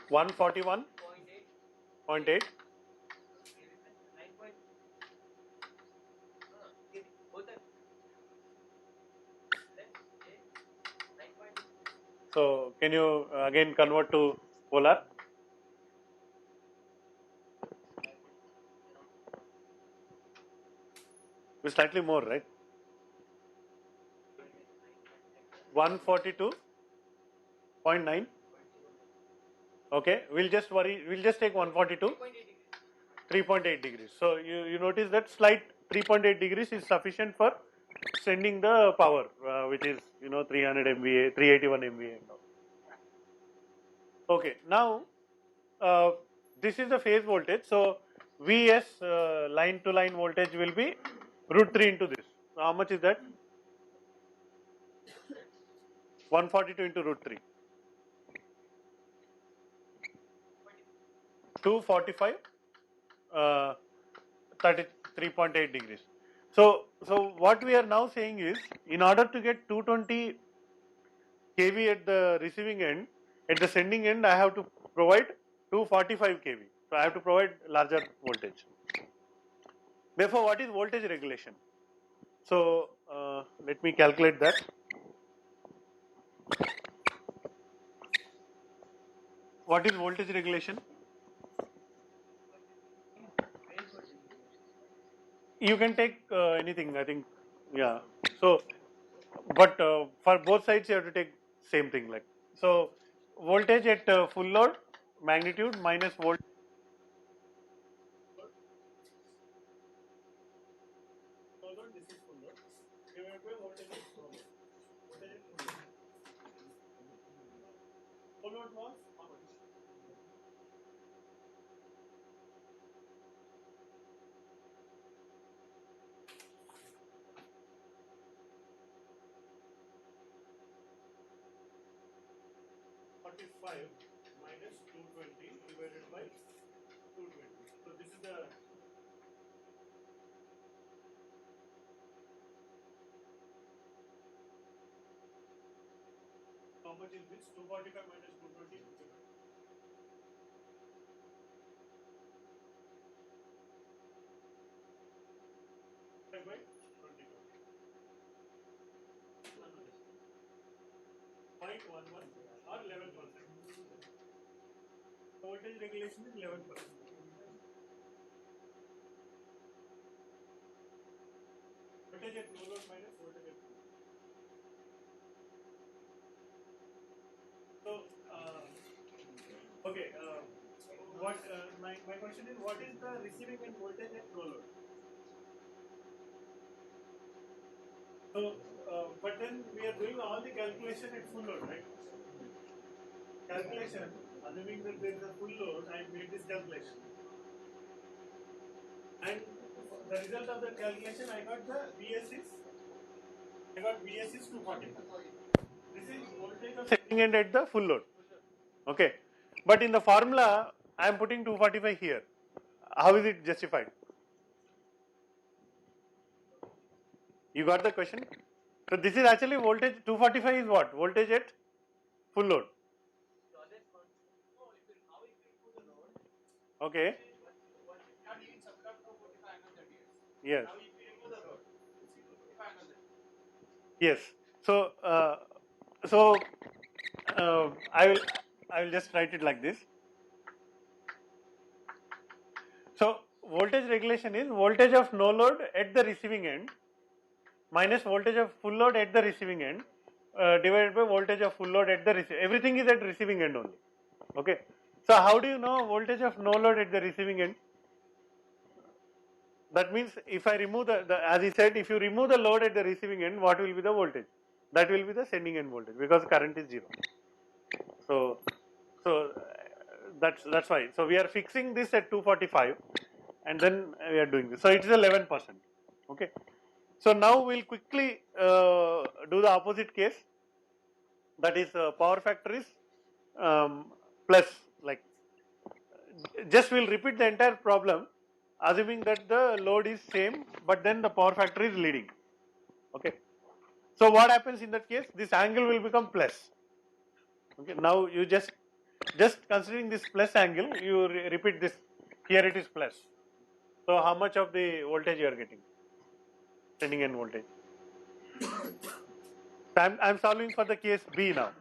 Forty-one 141.8. point eight. Nine point. Both are. Then A 9.2. So can you again convert to polar? It's slightly more, right? 142.9. Okay, we'll just take 142, 3.8 degrees. So you notice that slight 3.8 degrees is sufficient for sending the power, which is 300 MVA, 381 MVA and all. Okay, now this is the phase voltage. So Vs line to line voltage will be root 3 into this. So how much is that? 142 into root 3. 245, 33.8 degrees. So what we are now saying is, in order to get 220 kV at the receiving end, at the sending end, I have to provide 245 kV. So I have to provide larger voltage. Therefore, what is voltage regulation? So let me calculate that. What is voltage regulation? You can take anything, I think. Yeah. So, but for both sides, you have to take same thing. Like so, voltage at full load, magnitude minus volt. This is full load. Divided by voltage at full load. Voltage at full load. Full load was how much? 45 minus 220 divided by 220. So this is the how much is this? 245 minus 220 divided by 22. 0.11 or 11%. Voltage regulation is 11%. Voltage at no load minus voltage at full load. So, okay, what my question is, what is the receiving end voltage at no load? So, but then we are doing all the calculation at full load, right? Calculation, assuming that there is a full load, I made this calculation. And the result of the calculation, I got VS is 240. This is voltage of sending end at the full load. Okay. But in the formula, I am putting 245 here. How is it justified? You got the question? So this is actually voltage 245 is what? Voltage at full load. Okay. Yes. Yes. So I will just write it like this. So voltage regulation is voltage of no load at the receiving end minus voltage of full load at the receiving end divided by voltage of full load at the everything is at receiving end only. Okay. So how do you know voltage of no load at the receiving end? That means if I remove as he said, if you remove the load at the receiving end, what will be the voltage? That will be the sending end voltage because current is zero. So that's why. So we are fixing this at 245, and then we are doing this. So it is 11%. Okay. So now we'll quickly do the opposite case. That is power factor is plus, like, just we'll repeat the entire problem assuming that the load is same but then the power factor is leading. Okay. So what happens in that case? This angle will become plus. Okay. Now you just considering this plus angle, you repeat this. Here it is plus. So how much of the voltage you are getting? Sending end voltage. So I'm solving for the case B now.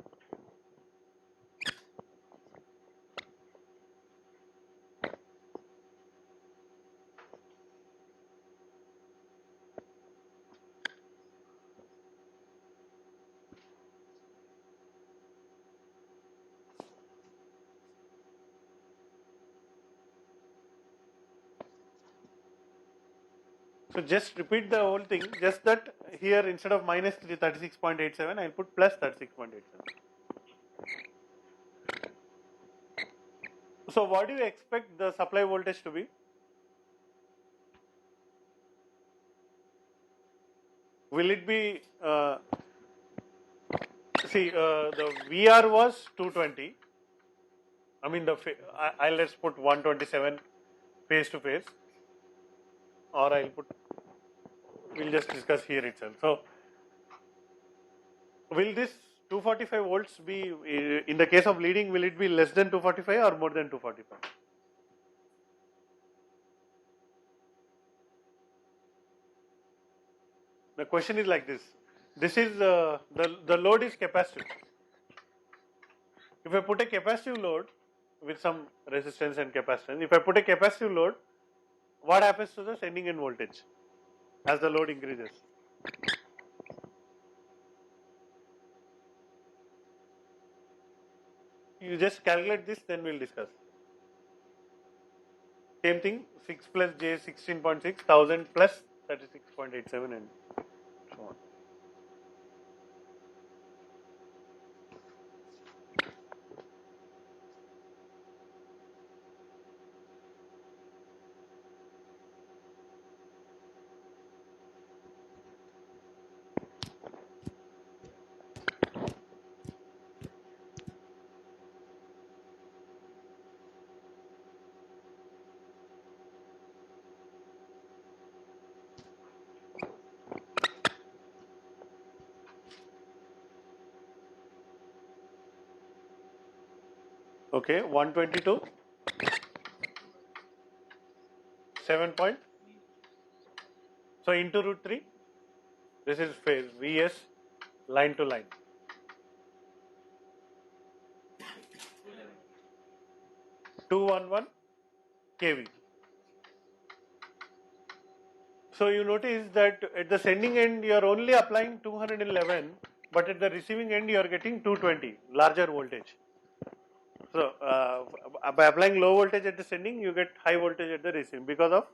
So just repeat the whole thing, just that here instead of minus 36.87, I'll put plus 36.87. So what do you expect the supply voltage to be? Will it be, the VR was 220. I mean I'll let's put 127 phase to phase, or we'll just discuss here itself. So will this 245 volts be, in the case of leading, will it be less than 245 or more than 245? The question is like this. This is the load is capacitive. If I put a capacitive load with some resistance and capacitance, if I put a capacitive load, what happens to the sending end voltage as the load increases? You just calculate this, then we'll discuss. Same thing, 6 plus j 16.6, 1000 plus 36.87 and so on. Okay, 122, 7 point. So into root 3, this is phase Vs line to line. 211 kV. So you notice that at the sending end you are only applying 211, but at the receiving end you are getting 220, larger voltage. So by applying low voltage at the sending, you get high voltage at the receiving because of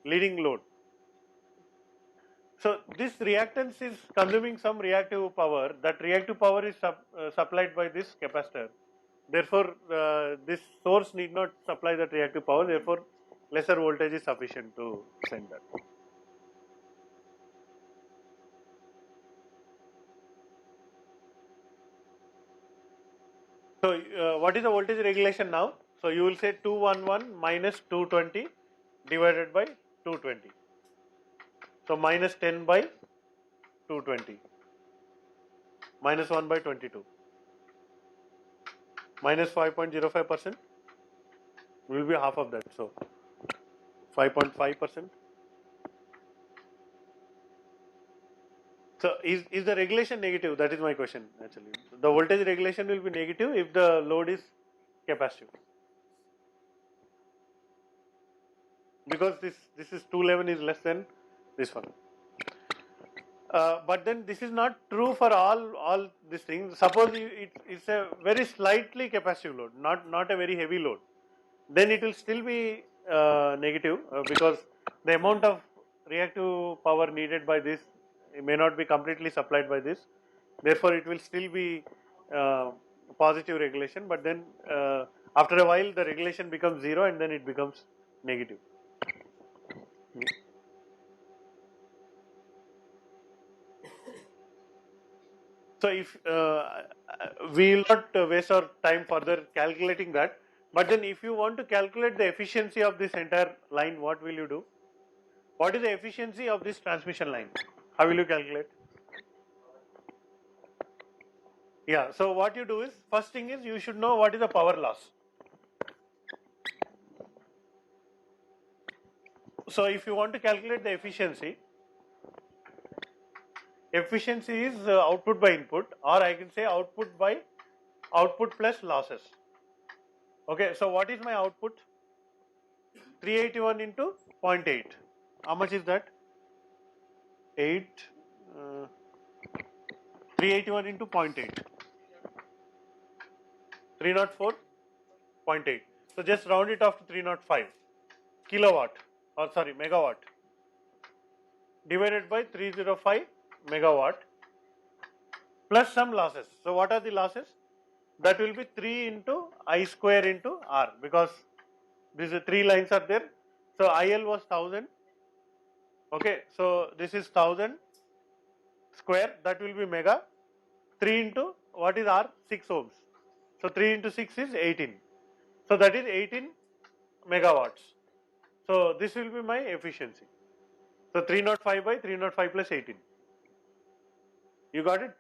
leading load. So this reactance is consuming some reactive power. That reactive power is supplied by this capacitor. Therefore, this source need not supply that reactive power. Therefore, lesser voltage is sufficient to send that. So what is the voltage regulation now? So you will say 211 minus 220 divided by 220. So minus 10 by 220, minus 1 by 22, minus 5.05% will be half of that. So 5.5%. So is the regulation negative? That is my question actually. The voltage regulation will be negative if the load is capacitive. because this is 211 is less than this one. But then this is not true for all these things. Suppose it's a very slightly capacitive load, not a very heavy load, then it will still be negative because the amount of reactive power needed by this may not be completely supplied by this. Therefore, it will still be positive regulation. But then after a while, the regulation becomes zero, and then it becomes negative. So if we will not waste our time further calculating that, but then if you want to calculate the efficiency of this entire line, what will you do? What is the efficiency of this transmission line? How will you calculate? Yeah, so what you do is, first thing is you should know what is the power loss. So if you want to calculate the efficiency is output by input, or I can say output plus losses. Okay, so what is my output? 381 into 0.8. How much is that? 381 into 0.8. 304.8. So just round it off to 305 kilowatt, or sorry, megawatt, divided by 305 megawatt plus some losses. So what are the losses? That will be 3 into I square into R, because these 3 lines are there. So IL was 1000. Okay, so this is 1000 square, that will be mega. 3 into what is R? 6 ohms. So 3 into 6 is 18. So that is 18 megawatts. So this will be my efficiency. So 305 by 305 plus 18. You got it?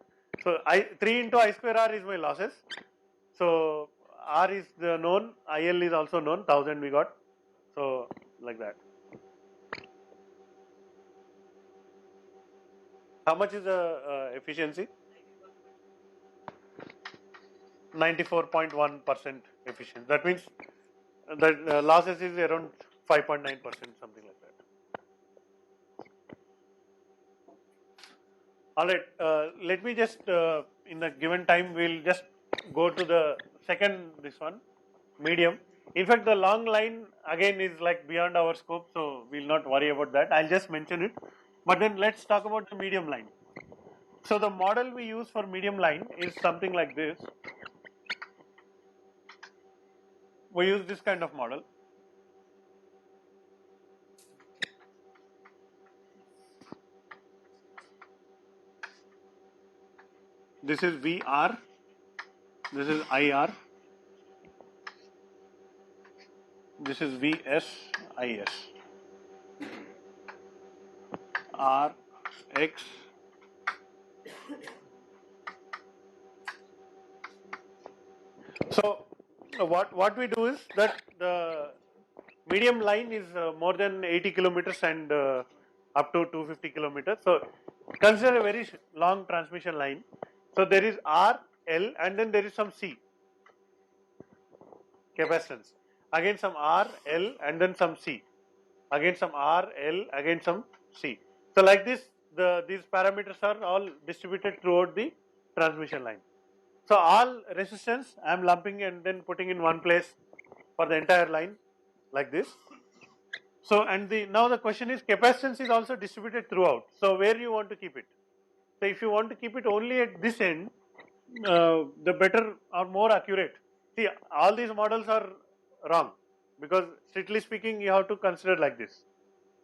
So 3 into I square R is my losses. So R is the known, IL is also known, 1000 we got. So like that. How much is the efficiency? 94.1% efficiency. That means the losses is around 5.9%, something like that. All right, let me just, in the given time, we'll just go to the second, this one, medium. In fact, the long line again is like beyond our scope, so we'll not worry about that. I'll just mention it. But then let's talk about the medium line. So the model we use for medium line is something like this. We use this kind of model. This is VR, this is IR, this is VS, IS, R, X, so what we do is that the medium line is more than 80 kilometers and up to 250 kilometers. So consider a very long transmission line. So there is R, L, and then there is some C, capacitance. Again some R, L, and then some C. Again some R, L, again some C. So like this, these parameters are all distributed throughout the transmission line. So all resistance I am lumping and then putting in one place for the entire line, like this. So and now the question is, capacitance is also distributed throughout. So where you want to keep it? So if you want to keep it only at this end, the better or more accurate. See, all these models are wrong, because strictly speaking you have to consider like this,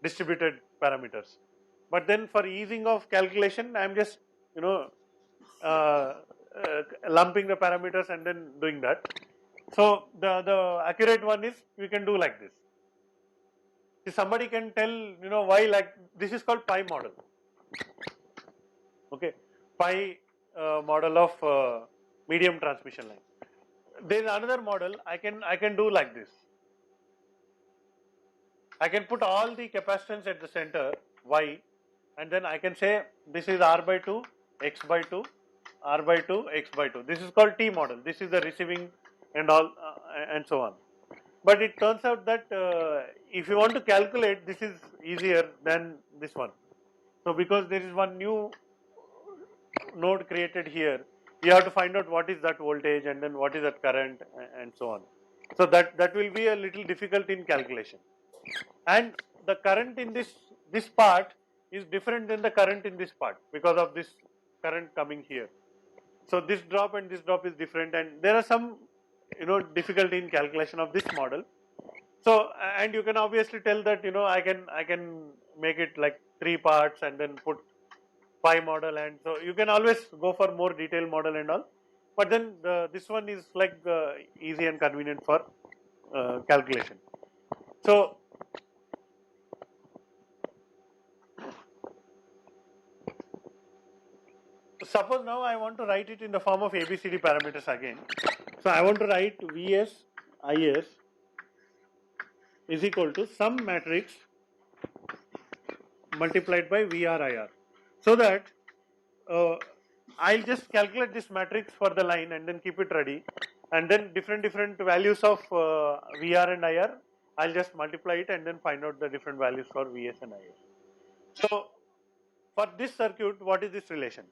distributed parameters. But then for easing of calculation, I am just lumping the parameters and then doing that. So the accurate one is, we can do like this. See, somebody can tell why, like this is called pi model. Okay, pi model of medium transmission line. There is another model I can do like this. I can put all the capacitance at the center, Y, and then I can say this is R by 2, X by 2, R by 2, X by 2. This is called T model. This is the receiving and all and so on. but it turns out that if you want to calculate, this is easier than this one. So because there is one new node created here, you have to find out what is that voltage and then what is that current and so on. So that will be a little difficult in calculation. And the current in this part is different than the current in this part because of this current coming here. So this drop and this drop is different, and there are some difficulty in calculation of this model. So and you can obviously tell that I can make it like 3 parts and then put pi model, and so you can always go for more detailed model and all. But then this one is like easy and convenient for calculation. So suppose now I want to write it in the form of ABCD parameters again. So I want to write Vs Is is equal to some matrix multiplied by VRIR. So that I'll just calculate this matrix for the line and then keep it ready, and then different values of VR and IR, I'll just multiply it and then find out the different values for VS and IS. So for this circuit, what is this relation?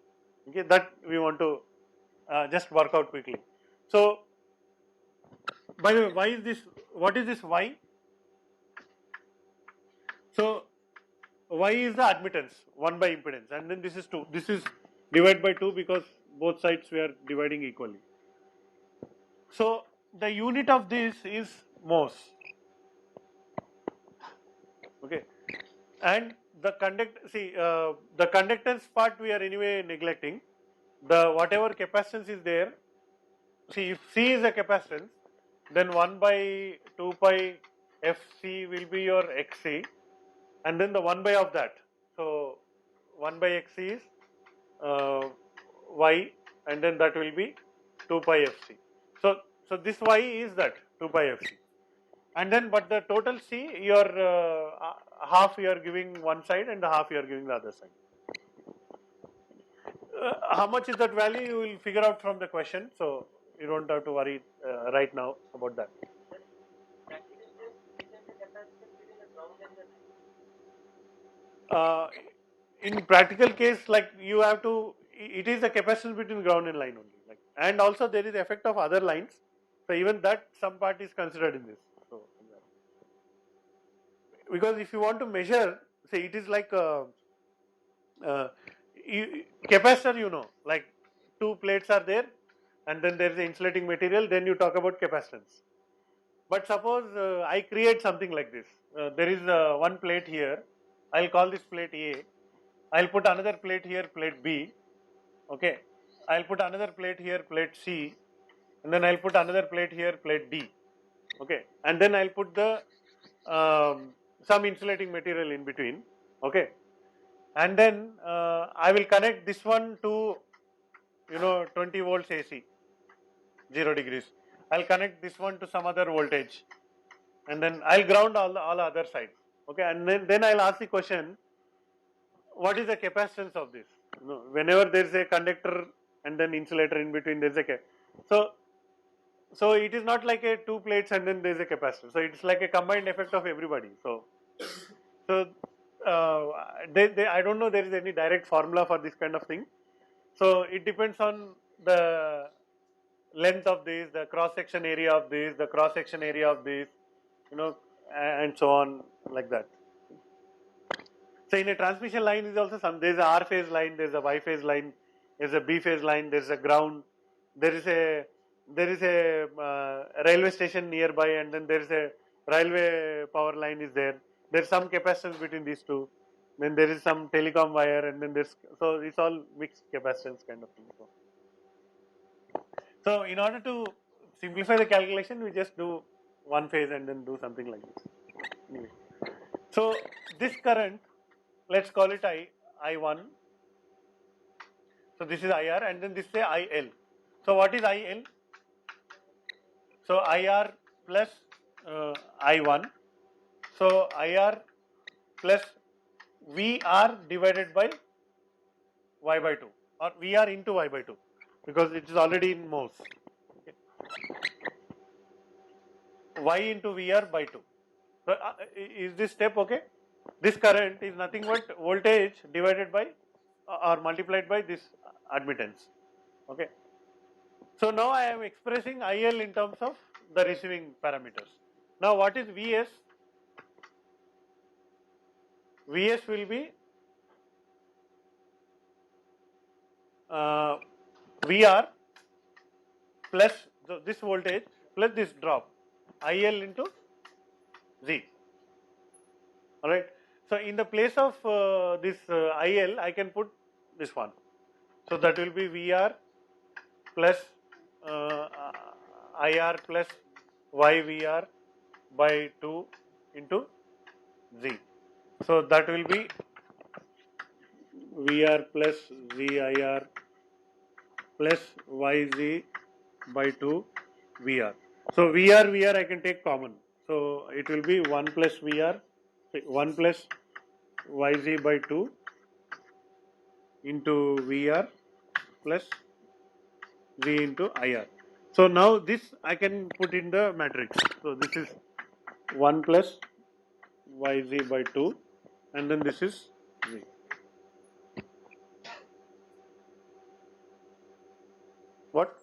Okay, that we want to just work out quickly. So by the way, why is this? What is this Y? So Y is the admittance 1 by impedance, and then this is 2. This is divided by 2 because both sides we are dividing equally. So the unit of this is mhos. Okay, and the the conductance part we are anyway neglecting. The whatever capacitance is there. See, if C is a capacitance, then 1 by 2 pi Fc will be your Xc, and then the 1 by of that. So 1 by Xc is Y, and then that will be 2 pi Fc. So this Y is that 2 pi Fc, and then but the total C, your half you are giving one side and the half you are giving the other side. How much is that value? You will figure out from the question. So you don't have to worry right now about that. In practical case, like you have to, it is the capacitance between ground and line only. Like, and also there is effect of other lines. So even that some part is considered in this. So because if you want to measure, say it is like capacitor, like 2 plates are there, and then there is the insulating material. Then you talk about capacitance. But suppose I create something like this. There is one plate here. I'll call this plate A. I'll put another plate here, plate B. Okay. I'll put another plate here, plate C. And then I'll put another plate here, plate D. Okay. And then I'll put the some insulating material in between. Okay. And then I will connect this one to 20 volts AC, 0 degrees. I'll connect this one to some other voltage, and then I'll ground all other sides. Okay, and then I'll ask the question, what is the capacitance of this? Whenever there is a conductor and then insulator in between, there is a so it is not like a 2 plates and then there is a capacitor. So it's like a combined effect of everybody. So I don't know there is any direct formula for this kind of thing. So it depends on the length of this, the cross section area of this, the cross section area of this, and so on, like that. So in a transmission line is also there is a R phase line, there is a Y phase line, there is a B phase line, there is a ground, there is a railway station nearby, and then there is a railway power line is there. There is some capacitance between these two. Then there is some telecom wire, and then so it's all mixed capacitance kind of thing. So in order to simplify the calculation, we just do one phase and then do something like this. Anyway. So this current, let's call it I1. So this is IR, and then this is IL. So what is IL? So IR plus I1. So IR plus VR divided by Y by 2, or VR into Y by 2, because it is already in mhos. Okay. y into VR by 2. So is this step okay? This current is nothing but voltage divided by or multiplied by this admittance. Okay. So now I am expressing IL in terms of the receiving parameters. Now what is VS? VS will be VR plus this voltage plus this drop IL into Z. Alright. So in the place of this IL, I can put this one. So that will be VR plus uh, IR plus YVR by 2 into Z. So that will be VR plus ZIR plus YZ by 2 VR. So VR I can take common. So it will be 1 plus VR, 1 plus YZ by 2 into VR plus Z into IR. So now this I can put in the matrix. So this is 1 plus YZ by 2 and then this is Z. What?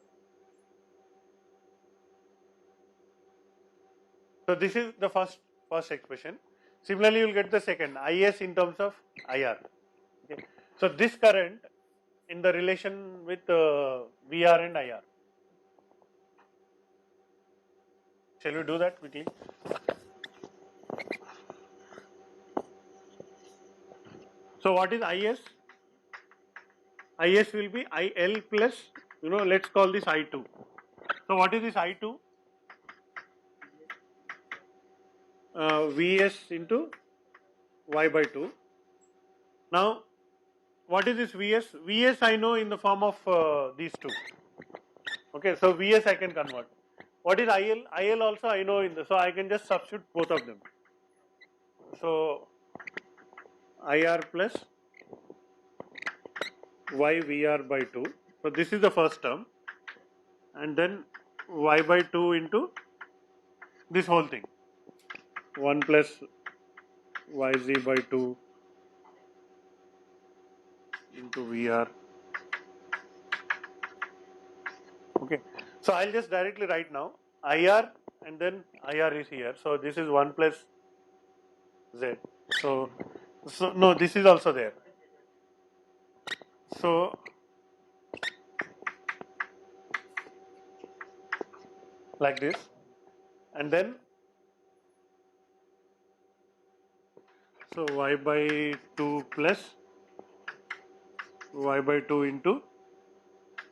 So this is the first expression. Similarly, you will get the second IS in terms of IR. Okay. So this current in the relation with VR and IR. Shall we do that quickly? So what is IS? IS will be IL plus, let's call this I2. So what is this I2? Vs into Y by 2. Now, what is this Vs? Vs I know in the form of these two. Okay, so Vs I can convert. What is IL? IL also I know so I can just substitute both of them. So, IR plus YVR by 2. So, this is the first term. And then Y by 2 into this whole thing. 1 plus YZ by 2 into VR. Okay. So I'll just directly write now IR and then IR is here. So this is 1 plus Z. So no, this is also there. So like this, and then so Y by 2 plus Y by 2 into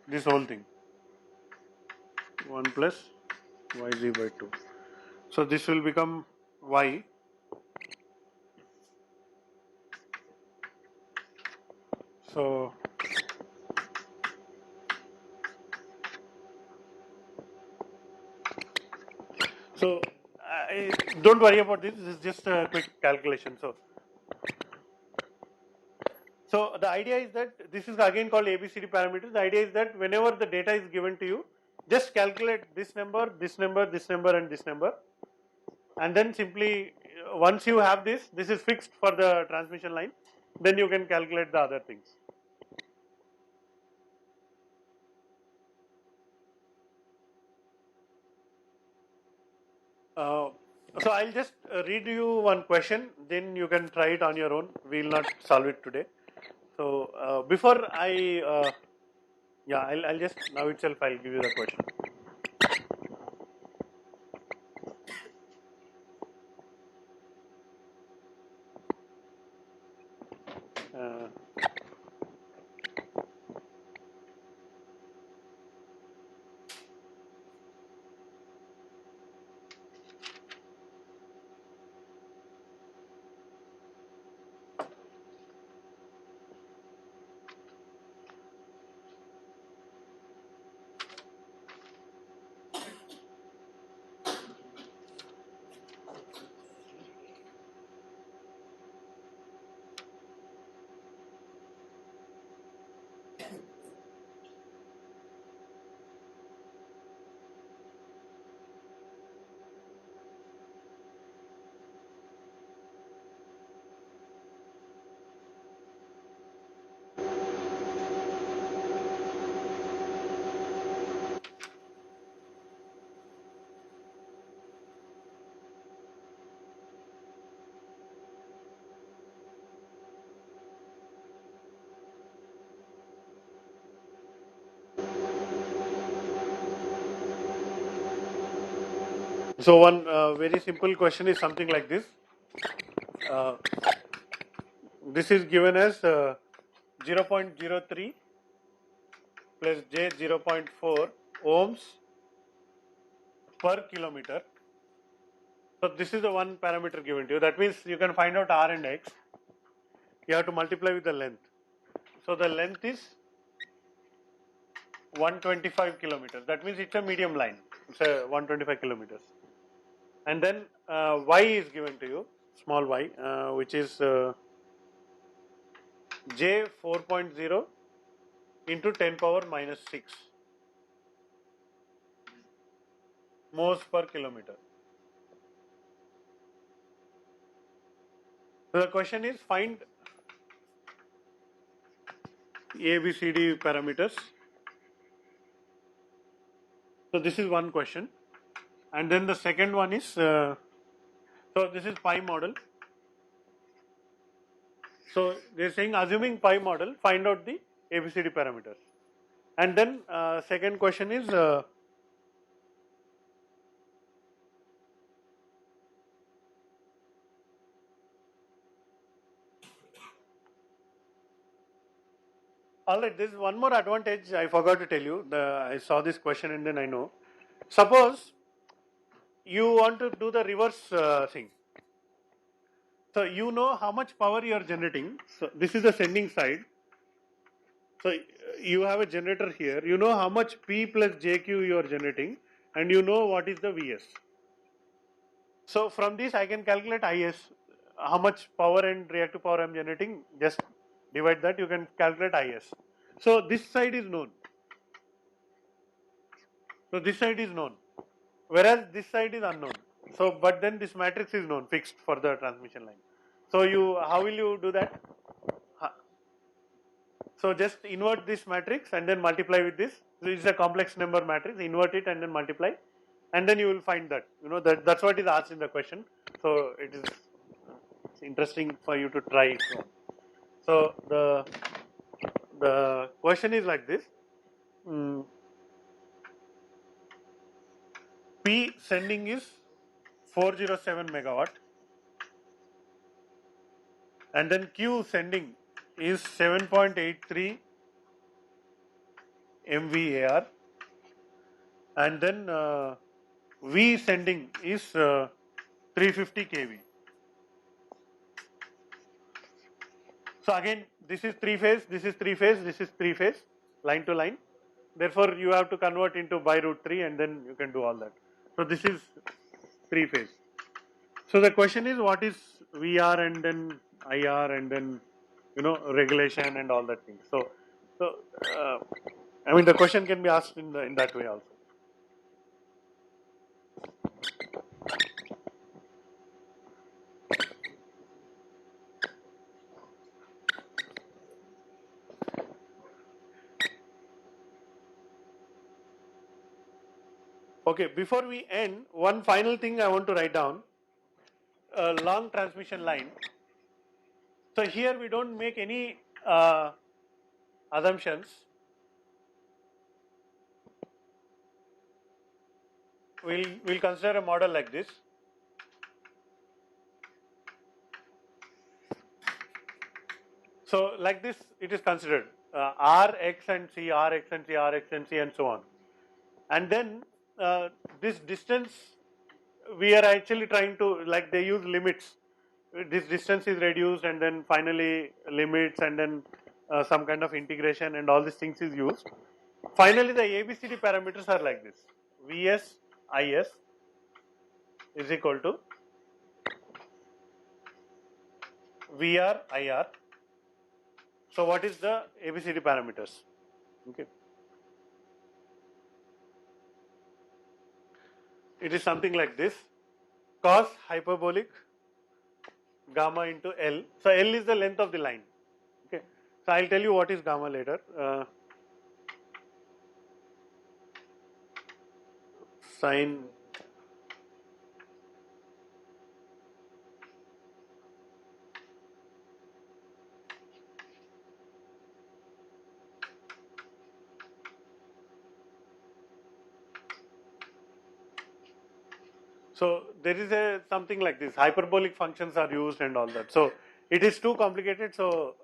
this whole thing 1 plus YZ by 2. So this will become Y. So don't worry about this. This is just a quick calculation. So the idea is that this is again called ABCD parameters. The idea is that whenever the data is given to you, just calculate this number, this number, this number, and this number, and then simply once you have this is fixed for the transmission line. Then you can calculate the other things. So I'll just read you one question, then you can try it on your own. We will not solve it today. So before I'll just now itself I'll give you the question. So one very simple question is something like this. Uh, this is given as 0.03 plus J 0.4 ohms per kilometer. So this is the one parameter given to you. That means you can find out R and X. You have to multiply with the length. So the length is 125 kilometers. That means it's a medium line. It's a 125 kilometers. And then Y is given to you, small y, which is J 4.0 into 10 power minus 6 moles per kilometer. So the question is find A, B, C, D parameters. So this is one question. And then the second one is, so this is pi model. So they're saying assuming pi model, find out the ABCD parameters. And then second question is, all right, there is one more advantage I forgot to tell you. I saw this question and then I know. Suppose you want to do the reverse thing. So you know how much power you are generating. So this is the sending side. So you have a generator here. You know how much P plus JQ you are generating, and you know what is the Vs. So from this I can calculate IS, how much power and reactive power I am generating. Just divide that. You can calculate IS. So this side is known. So this side is known, whereas this side is unknown. So but then this matrix is known, fixed for the transmission line. So how will you do that? So just invert this matrix and then multiply with this. So it's a complex number matrix. Invert it and then multiply, and then you will find that. That's what is asked in the question. So it's interesting for you to try it. So the question is like this. P sending is 407 megawatt, and then Q sending is 7.83 MVAR, and then V sending is 350 kV. So again, this is three phase, this is three phase, this is three phase, line to line. Therefore, you have to convert into by root 3 and then you can do all that. So this is three phase. So the question is what is VR and then IR and then regulation and all that thing. So I mean the question can be asked in that way also. Okay, before we end, one final thing I want to write down. A long transmission line. So here we don't make any assumptions. We'll consider a model like this. So like this, it is considered R, X and C, R, X and C, R, X and C, and so on. And then this distance, we are actually trying to, like they use limits. This distance is reduced and then finally limits and then some kind of integration and all these things is used. Finally, the ABCD parameters are like this. Vs, Is is equal to VR, IR. So what is the ABCD parameters? Okay. It is something like this. Cos hyperbolic gamma into L. So L is the length of the line. Okay. So I'll tell you what is gamma later. Sine So there is a something like this. Hyperbolic functions are used and all that. So it is too complicated. So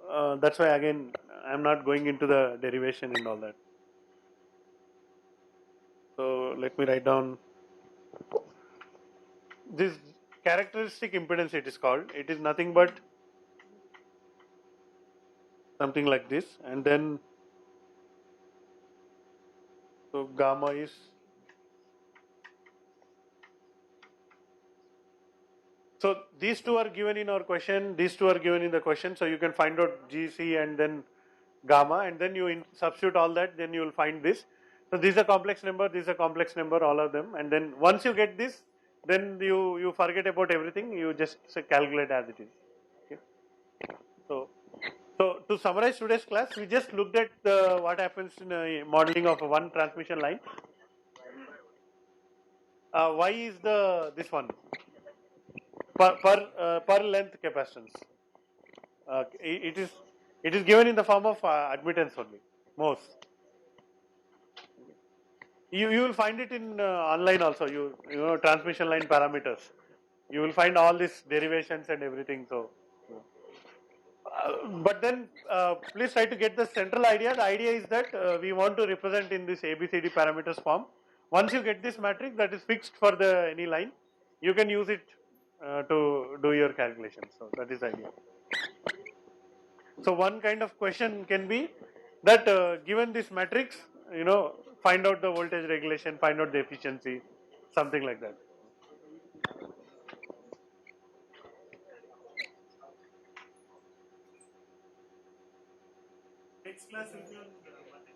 that's why again I am not going into the derivation and all that. So let me write down this characteristic impedance. It is called. It is nothing but something like this, and then so gamma is. So these two are given in our question, these two are given in the question, so you can find out GC and then gamma, and then you substitute all that, then you will find this. So this is a complex number, this is a complex number, all of them, and then once you get this, then you forget about everything, you just calculate as it is. Okay. So to summarize today's class, we just looked at what happens in modeling of one transmission line. Y is this one per length capacitance. It is given in the form of admittance only. Most you will find it in online also. You know transmission line parameters. You will find all these derivations and everything. So, but then please try to get the central idea. The idea is that we want to represent in this ABCD parameters form. Once you get this matrix that is fixed for the any line, you can use it to do your calculations. So that is the idea. So one kind of question can be that given this matrix, you know, find out the voltage regulation, find out the efficiency, something like that. Next class will be on Monday.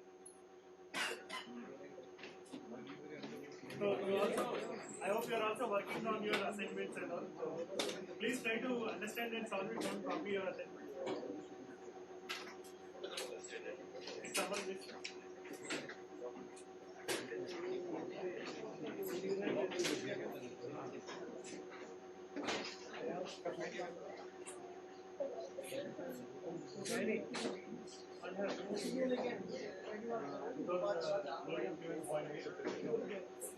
So you also, I hope you are also working on your assignments and all. So please try to understand and solve it. Don't copy your assignments. It's someone this.